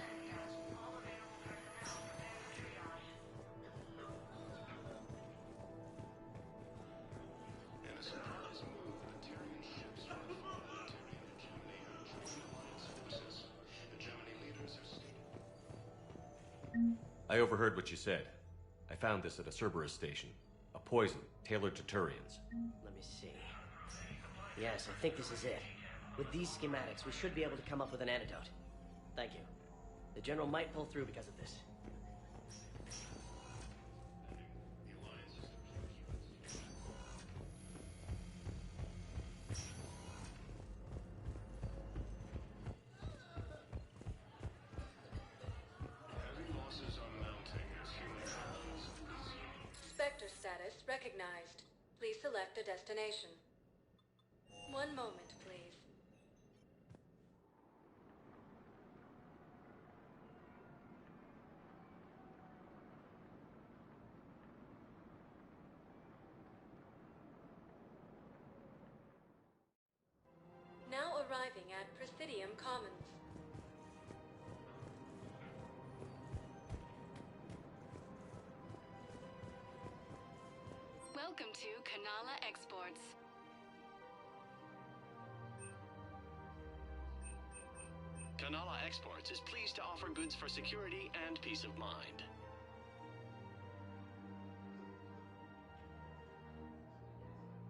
In a surprise move, Batarian ships run from the Batarian hegemony on German alliance forces. The Germany leaders are stating. I overheard what you said. I found this at a Cerberus station. A poison tailored to Turians. Let me see. Yes, I think this is it. With these schematics, we should be able to come up with an antidote. Thank you. The General might pull through because of this. Heavy losses are mounting as human colonies freeze. Spectre status recognized. Please select a destination. One moment, please. Now arriving at Presidium Commons. Welcome to Kanala Exports. Kanala Exports is pleased to offer goods for security and peace of mind.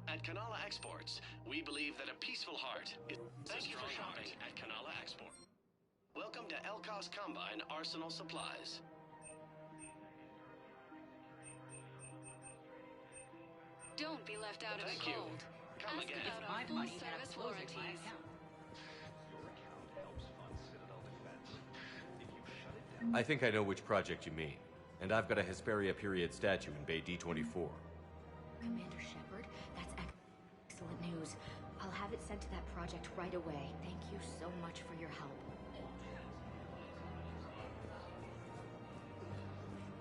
At Kanala Exports, we believe that a peaceful heart is... Thank you for shopping at Kanala Export. Welcome to Elkos Combine Arsenal Supplies. Don't be left out Thank in the you. cold. Come Ask again. about our full service warranties. I think I know which project you mean. And I've got a Hesperia period statue in Bay D-24. Commander Shepard, that's excellent news. I'll have have it sent to that project right away. Thank you so much for your help.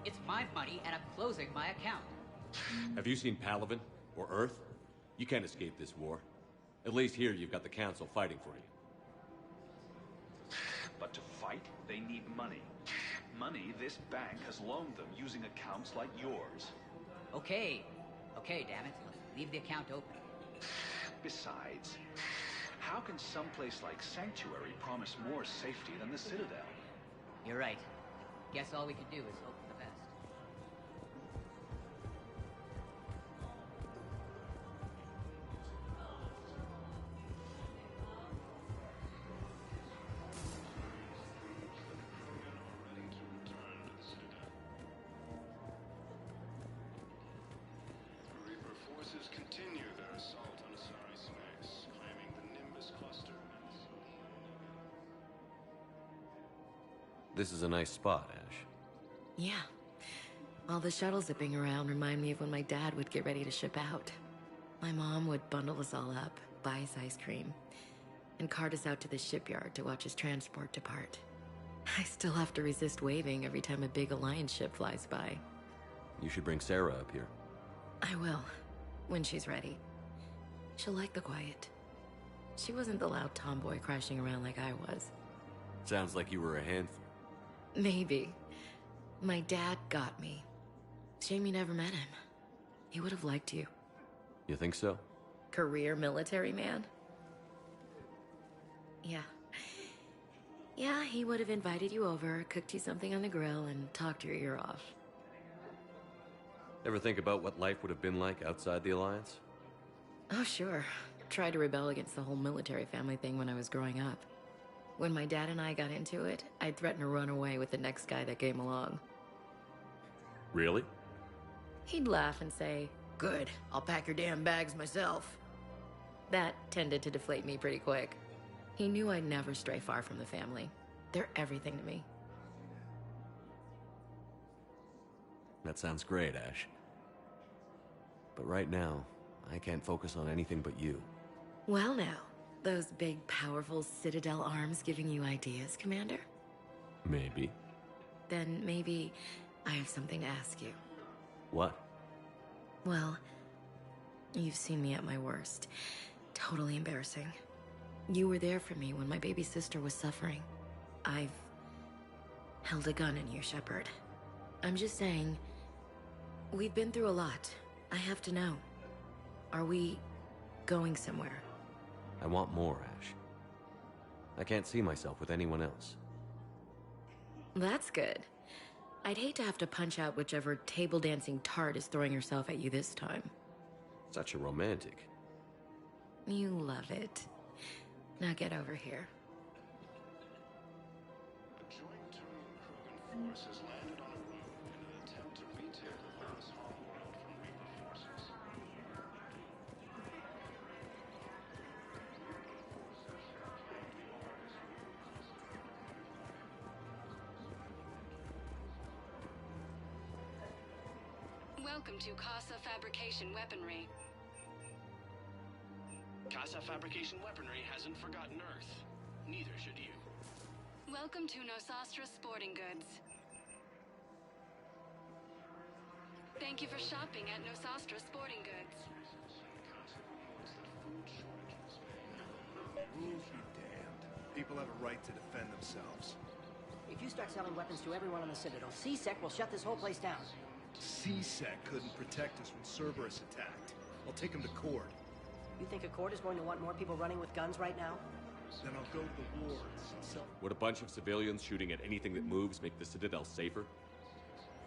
It's my money, and I'm closing my account. Have you seen Palaven? Or Earth? You can't escape this war. At least here you've got the Council fighting for you. But to fight, they need money. Money this bank has loaned them using accounts like yours. Okay, damn it. Leave the account open. Besides, how can someplace like Sanctuary promise more safety than the Citadel? You're right. Guess all we can do is hope for the best. Reaper forces continue their assault on Asari space, claiming the Nimbus cluster. This is a nice spot, Ash. Yeah. All the shuttles zipping around remind me of when my dad would get ready to ship out. My mom would bundle us all up, buy us ice cream, and cart us out to the shipyard to watch his transport depart. I still have to resist waving every time a big Alliance ship flies by. You should bring Sarah up here. I will, when she's ready. She'll like the quiet. She wasn't the loud tomboy crashing around like I was. Sounds like you were a handful. Maybe. My dad got me. Shame you never met him. He would have liked you. You think so? Career military man? Yeah. Yeah, he would have invited you over, cooked you something on the grill, and talked your ear off. Ever think about what life would have been like outside the Alliance? Oh, sure. Tried to rebel against the whole military family thing when I was growing up. When my dad and I got into it, I'd threaten to run away with the next guy that came along. Really? He'd laugh and say, "Good, I'll pack your damn bags myself." That tended to deflate me pretty quick. He knew I'd never stray far from the family. They're everything to me. That sounds great, Ash. But right now, I can't focus on anything but you. Well now, those big, powerful Citadel arms giving you ideas, Commander? Maybe. Then maybe I have something to ask you. What? Well, you've seen me at my worst. Totally embarrassing. You were there for me when my baby sister was suffering. I've held a gun in you, Shepard. I'm just saying, we've been through a lot. I have to know. Are we going somewhere? I want more, Ash. I can't see myself with anyone else. That's good. I'd hate to have to punch out whichever table dancing tart is throwing herself at you this time. Such a romantic. You love it. Now get over here. A joint Krogan force has landed on a road in an attempt to retake the vast homeworld from Reaper forces. Welcome to Casa Fabrication Weaponry. Casa Fabrication Weaponry hasn't forgotten Earth. Neither should you. Welcome to Nosastra Sporting Goods. Thank you for shopping at Nosastra Sporting Goods. Rules be damned. People have a right to defend themselves. If you start selling weapons to everyone on the Citadel, CSEC will shut this whole place down. CSEC couldn't protect us when Cerberus attacked. I'll take him to court. You think Accord is going to want more people running with guns right now? Then I'll go to the wards and sell... Would a bunch of civilians shooting at anything that moves make the Citadel safer?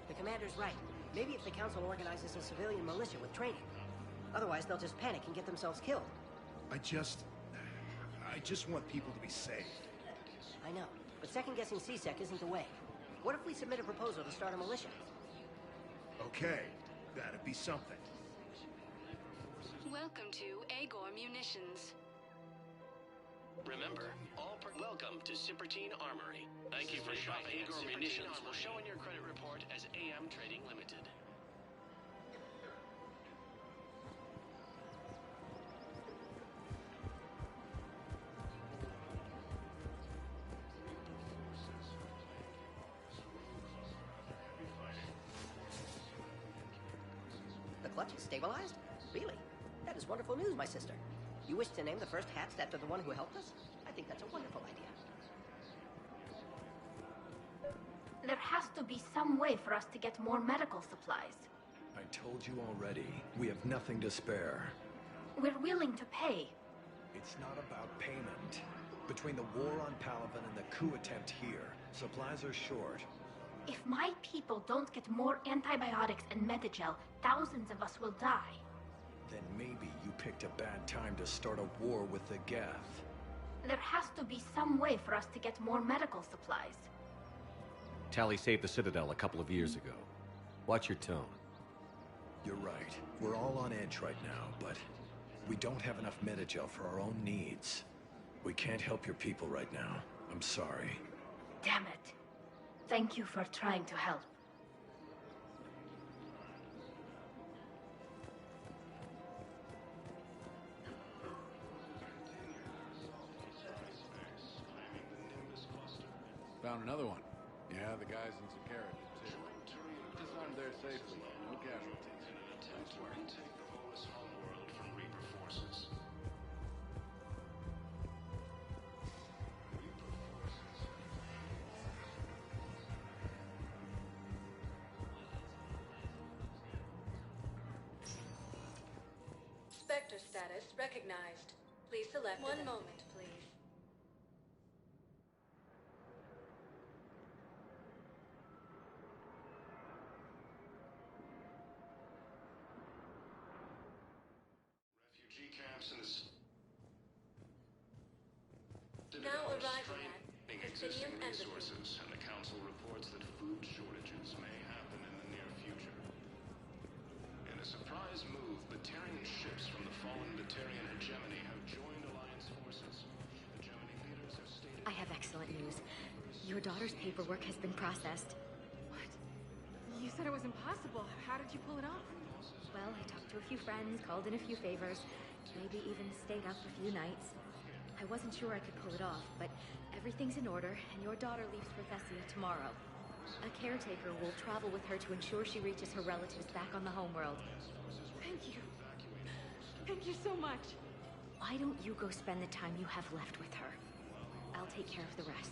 The commander's right. Maybe if the Council organizes a civilian militia with training. Otherwise, they'll just panic and get themselves killed. I just want people to be safe. I know, but second-guessing CSEC isn't the way. What if we submit a proposal to start a militia? Okay, that'd be something. Welcome to Agor Munitions. Remember, welcome to Sippertine Armory. Thank you for shopping. Agor Munitions will show in your credit report as AM Trading Limited. clutch is stabilized? Really? That is wonderful news, my sister. You wish to name the first hatched after the one who helped us? I think that's a wonderful idea. There has to be some way for us to get more medical supplies. I told you already, we have nothing to spare. We're willing to pay. It's not about payment. Between the war on Palaven and the coup attempt here, supplies are short. If my people don't get more antibiotics and Medigel, thousands of us will die. Then maybe you picked a bad time to start a war with the Geth. There has to be some way for us to get more medical supplies. Tally saved the Citadel a couple of years ago. Watch your tone. You're right. We're all on edge right now, but we don't have enough Medigel for our own needs. We can't help your people right now. I'm sorry. Damn it. Thank you for trying to help. Found another one. Yeah, the guys in Sakara did too. Disarmed there safely. No casualties. In an attempt to retake the Volus homeworld from Reaper forces. Spectre status recognized. Please select one moment, please. Refugee camps in the Now Citadel are arriving at straining Presidium existing Embassy. resources, and the Council reports that food shortages may happen in the near future. In a surprise move, Batarian ships from the fallen Batarian hegemony have joined Alliance forces. Hegemony leaders have stated... I have excellent news. Your daughter's paperwork has been processed. What? You said it was impossible. How did you pull it off? Well, I talked to a few friends, called in a few favors, maybe even stayed up a few nights. I wasn't sure I could pull it off, but everything's in order, and your daughter leaves for Thessia tomorrow. A caretaker will travel with her to ensure she reaches her relatives back on the homeworld. Thank you. Thank you so much. Why don't you go spend the time you have left with her? I'll take care of the rest.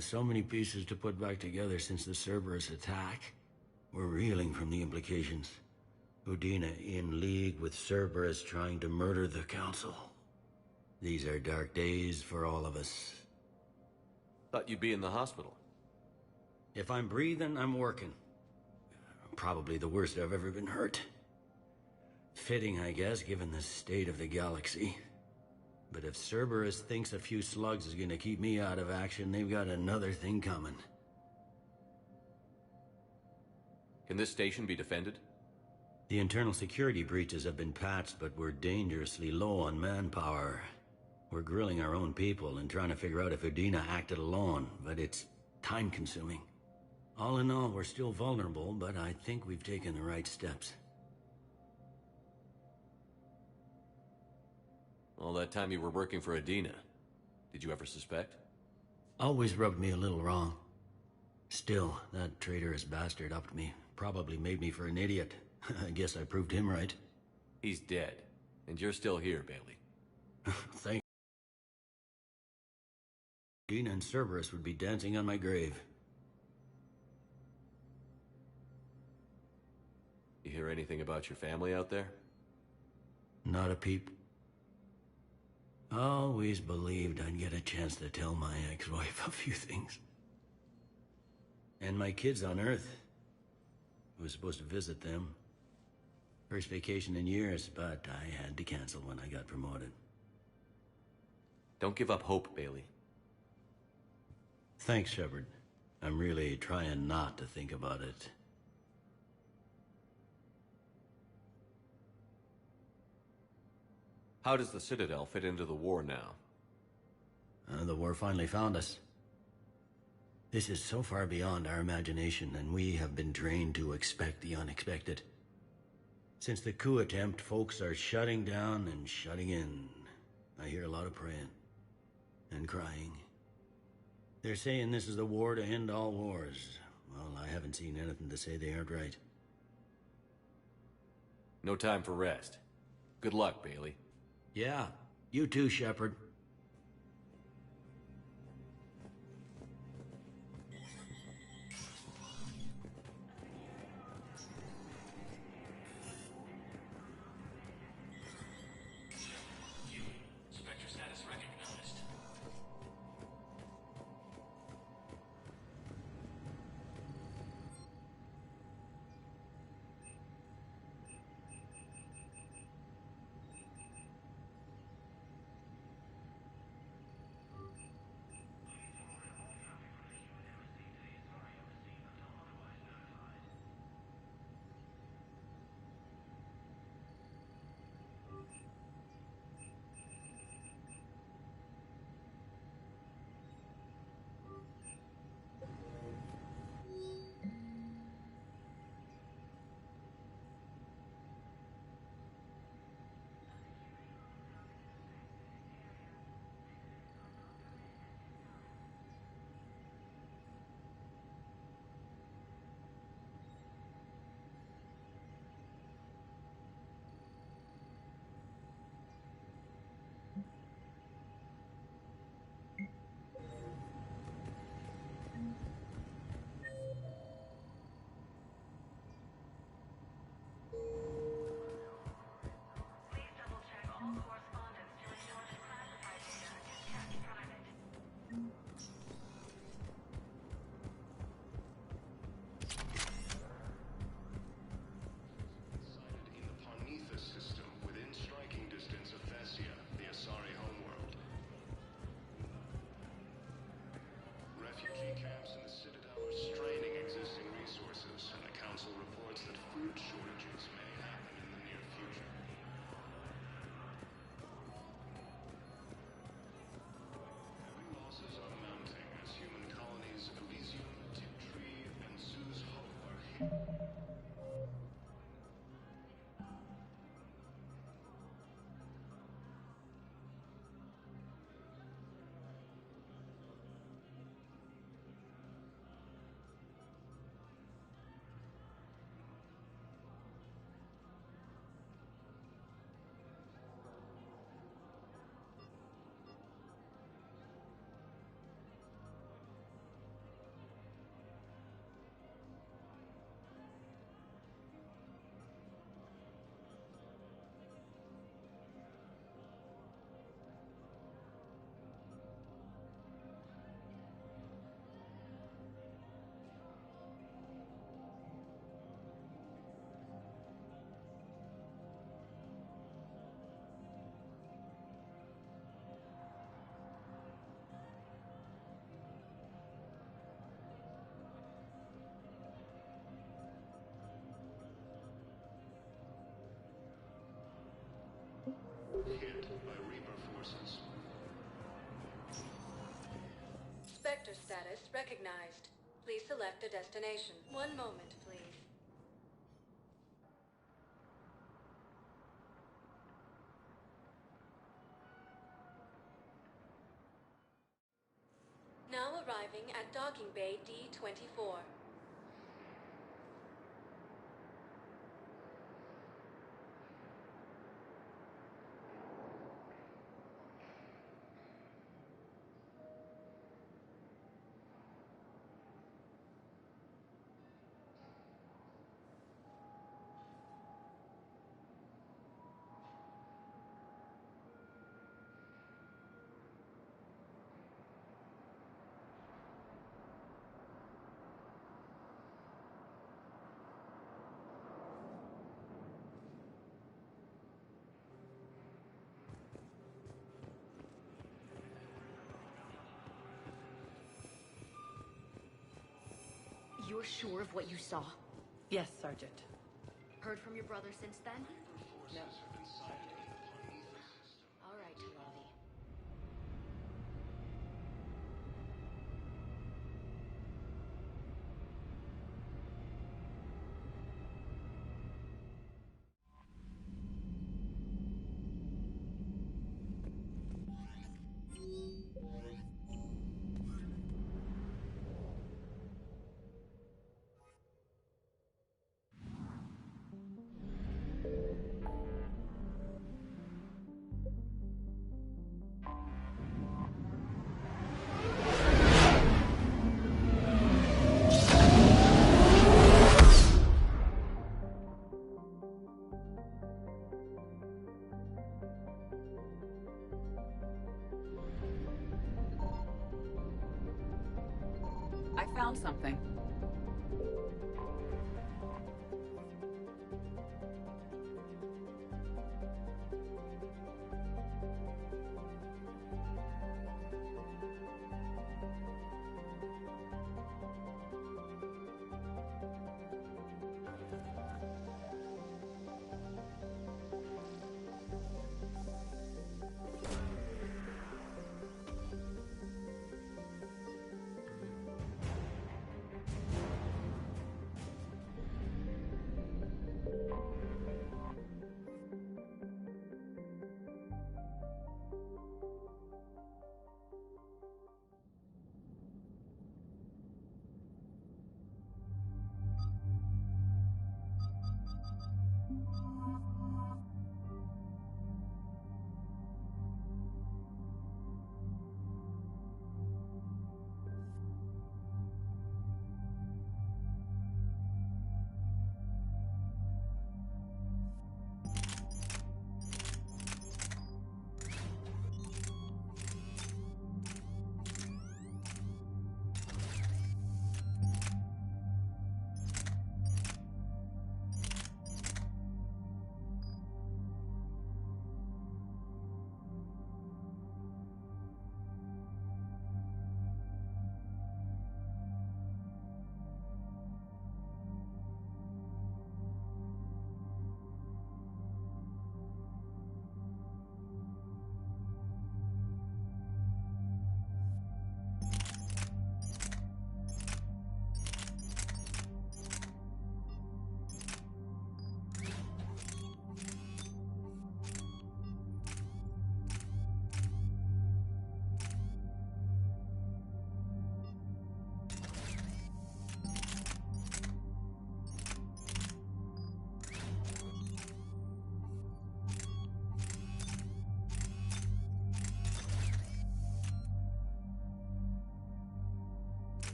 So many pieces to put back together since the Cerberus attack. We're reeling from the implications. Udina in league with Cerberus trying to murder the Council. These are dark days for all of us. Thought you'd be in the hospital. If I'm breathing, I'm working. Probably the worst I've ever been hurt. Fitting, I guess, given the state of the galaxy. But if Cerberus thinks a few slugs is gonna keep me out of action, they've got another thing coming. Can this station be defended? The internal security breaches have been patched, but we're dangerously low on manpower. We're grilling our own people and trying to figure out if Udina acted alone, but it's time-consuming. All in all, we're still vulnerable, but I think we've taken the right steps. All that time you were working for Udina, did you ever suspect? Always rubbed me a little wrong. Still, that traitorous bastard upped me. Probably made me for an idiot. I guess I proved him right. He's dead, and you're still here, Bailey. Thank you. Udina and Cerberus would be dancing on my grave. You hear anything about your family out there? Not a peep. Always believed I'd get a chance to tell my ex-wife a few things. And my kids on Earth. I was supposed to visit them. First vacation in years, but I had to cancel when I got promoted. Don't give up hope, Bailey. Thanks, Shepard. I'm really trying not to think about it. How does the Citadel fit into the war now? The war finally found us. This is so far beyond our imagination, and we have been trained to expect the unexpected. Since the coup attempt, folks are shutting down and shutting in. I hear a lot of praying. And crying. They're saying this is the war to end all wars. Well, I haven't seen anything to say they aren't right. No time for rest. Good luck, Bailey. Yeah, you too, Shepard. Spectre status recognized. Hit by Reaper forces. Spectre status recognized. Please select a destination. One moment, please. Now arriving at docking bay D-24. You're sure of what you saw? Yes, Sergeant. Heard from your brother since then? Forces have been sighted in the Parnitha system. All right, Ravi. found something.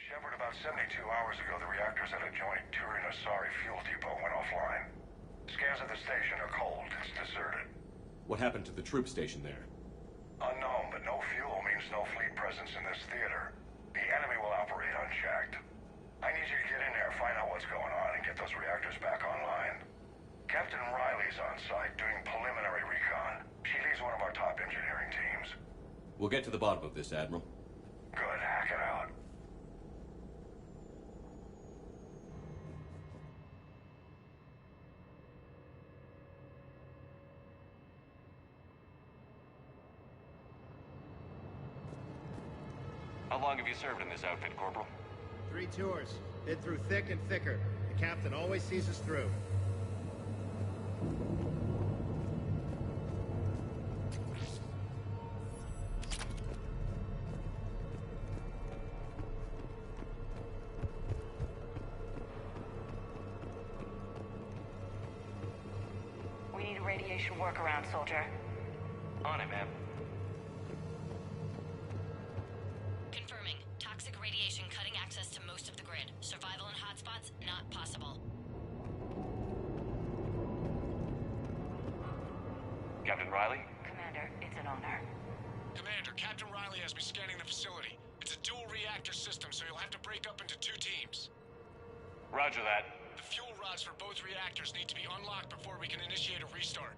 Shepard, about 72 hours ago, the reactors at a joint Turin-Asari fuel depot went offline. Scans of the station are cold. It's deserted. What happened to the troop station there? Unknown, but no fuel means no fleet presence in this theater. The enemy will operate unchecked. I need you to get in there, find out what's going on, and get those reactors back online. Captain Riley's on site doing preliminary recon. She leads one of our top engineering teams. We'll get to the bottom of this, Admiral. Good, hack it out. How long have you served in this outfit, Corporal? 3 tours. Been through thick and thicker. The captain always sees us through. We need a radiation workaround, soldier. On it, ma'am. Confirming. Toxic radiation cutting access to most of the grid. Survival in hotspots, not possible. Captain Riley? Commander, it's an honor. Commander, Captain Riley has me scanning the facility. It's a dual reactor system, so you'll have to break up into 2 teams. Roger that. The fuel rods for both reactors need to be unlocked before we can initiate a restart.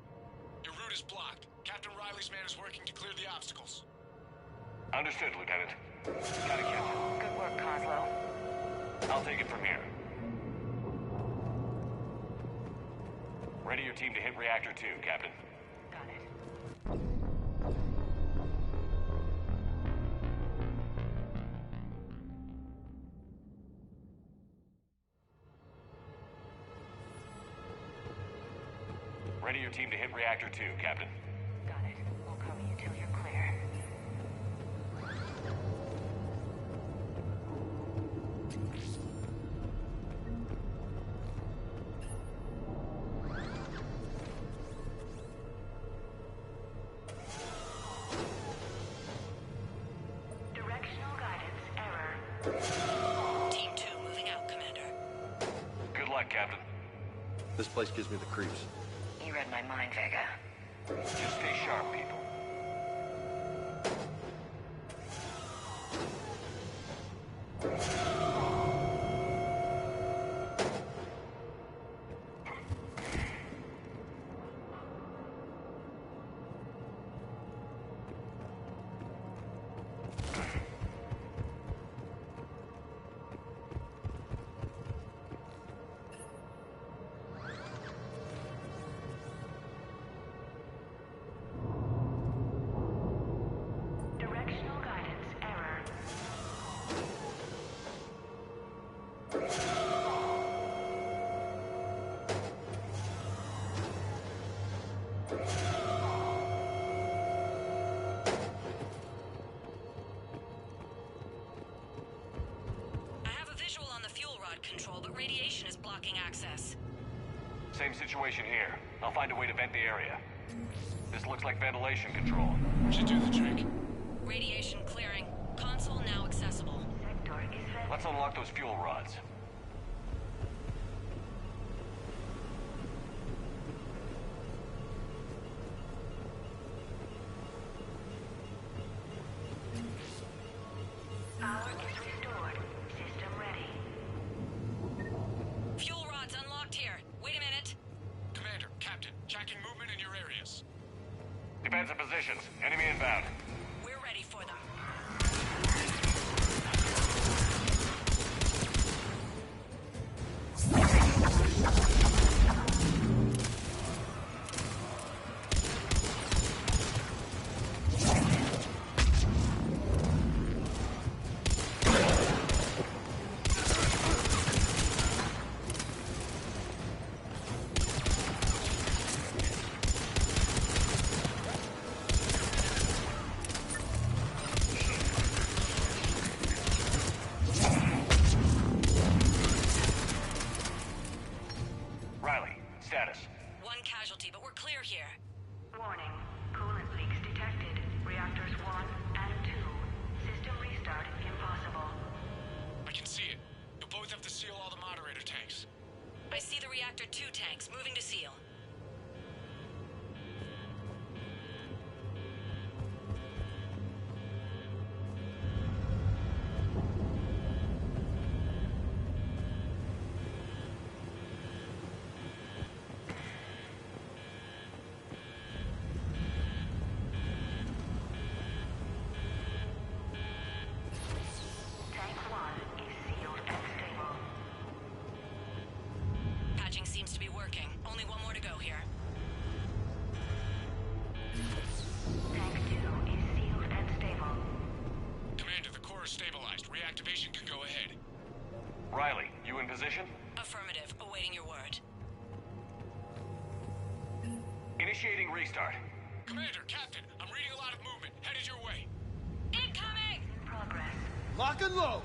Your route is blocked. Captain Riley's man is working to clear the obstacles. Understood, Lieutenant. Got it, Captain. Good work, Coslow. I'll take it from here. Ready your team to hit Reactor 2, Captain. Got it. Ready your team to hit Reactor 2, Captain. Got it. We'll cover you till you're clear. Captain? This place gives me the creeps. You read my mind, Vega. Just stay sharp, people. Directional guidance error. I have a visual on the fuel rod control, but radiation is blocking access. Same situation here. I'll find a way to vent the area. This looks like ventilation control. Should do the trick. Radiation clearing. Console now accessible. Let's unlock those fuel rods. Power is restored. System ready. Fuel rods unlocked here. Wait a minute. Commander, Captain, tracking movement in your areas. Defensive positions. Enemy inbound. We're ready for them. Riley, status. One casualty, but we're clear here. Warning. Coolant leaks detected. Reactors 1 and 2. System restart impossible. I can see it. You'll both have to seal all the moderator tanks. I see the reactor 2 tanks moving to seal. Tank 1 is sealed and stable. Patching seems to be working. Only one more to go here. Tank 2 is sealed and stable. Commander, the core is stabilized. Reactivation can go ahead. Riley, you in position? Affirmative. Awaiting your word. Initiating restart. Commander, Captain, I'm reading a lot of movement. Headed your way. Incoming! Progress. Lock and load!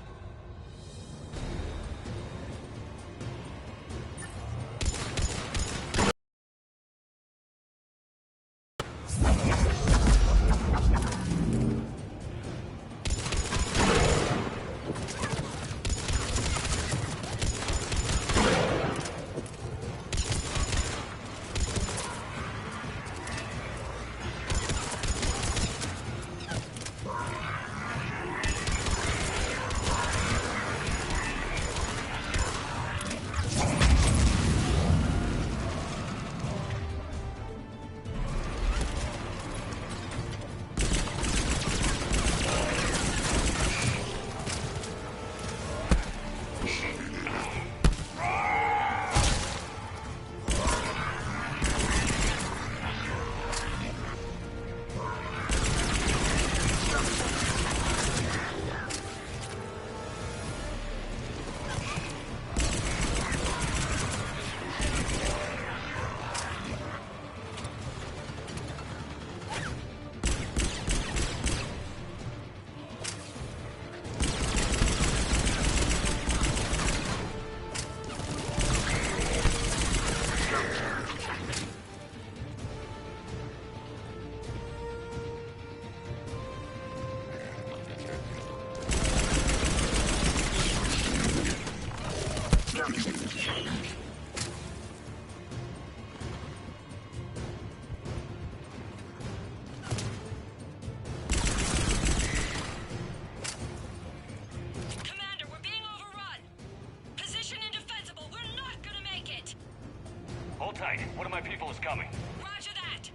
Hold tight. One of my people is coming. Roger that!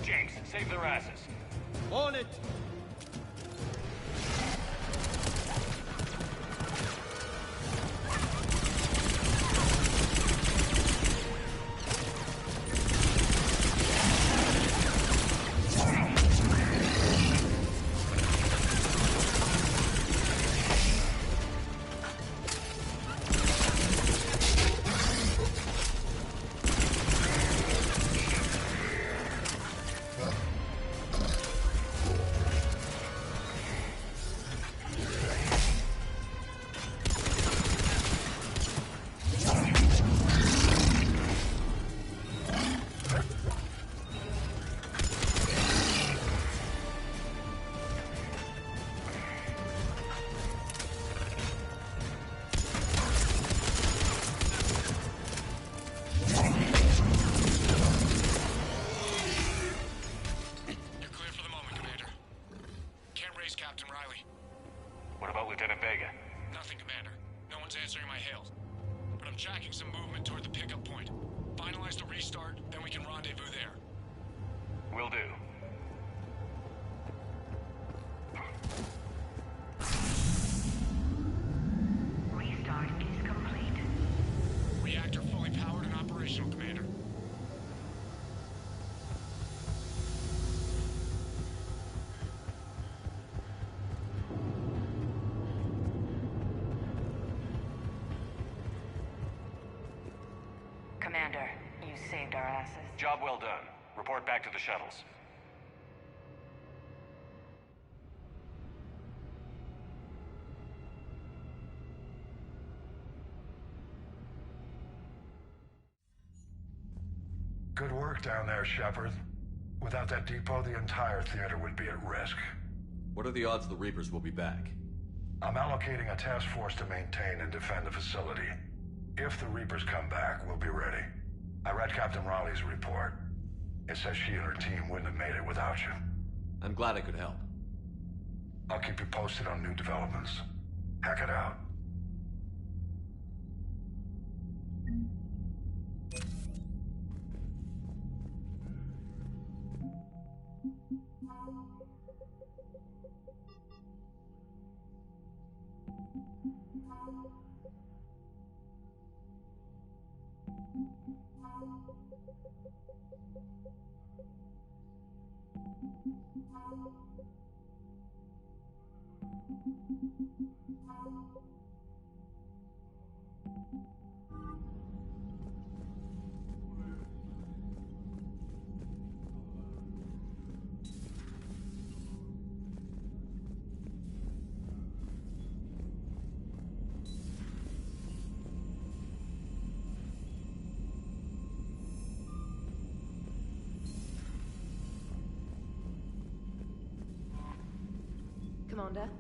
James, save their asses. On it! Captain Riley. What about Lieutenant Vega? Nothing, Commander. No one's answering my hails. But I'm tracking some movement toward the pickup point. Finalize the restart, then we can rendezvous there. Will do. Restart is complete. Reactor fully powered and operational, Commander. Commander, you saved our asses. Job well done. Report back to the shuttles. Good work down there, Shepard. Without that depot, the entire theater would be at risk. What are the odds the Reapers will be back? I'm allocating a task force to maintain and defend the facility. If the Reapers come back, we'll be ready. I read Captain Raleigh's report. It says she and her team wouldn't have made it without you. I'm glad I could help. I'll keep you posted on new developments. Hack it out. Commander?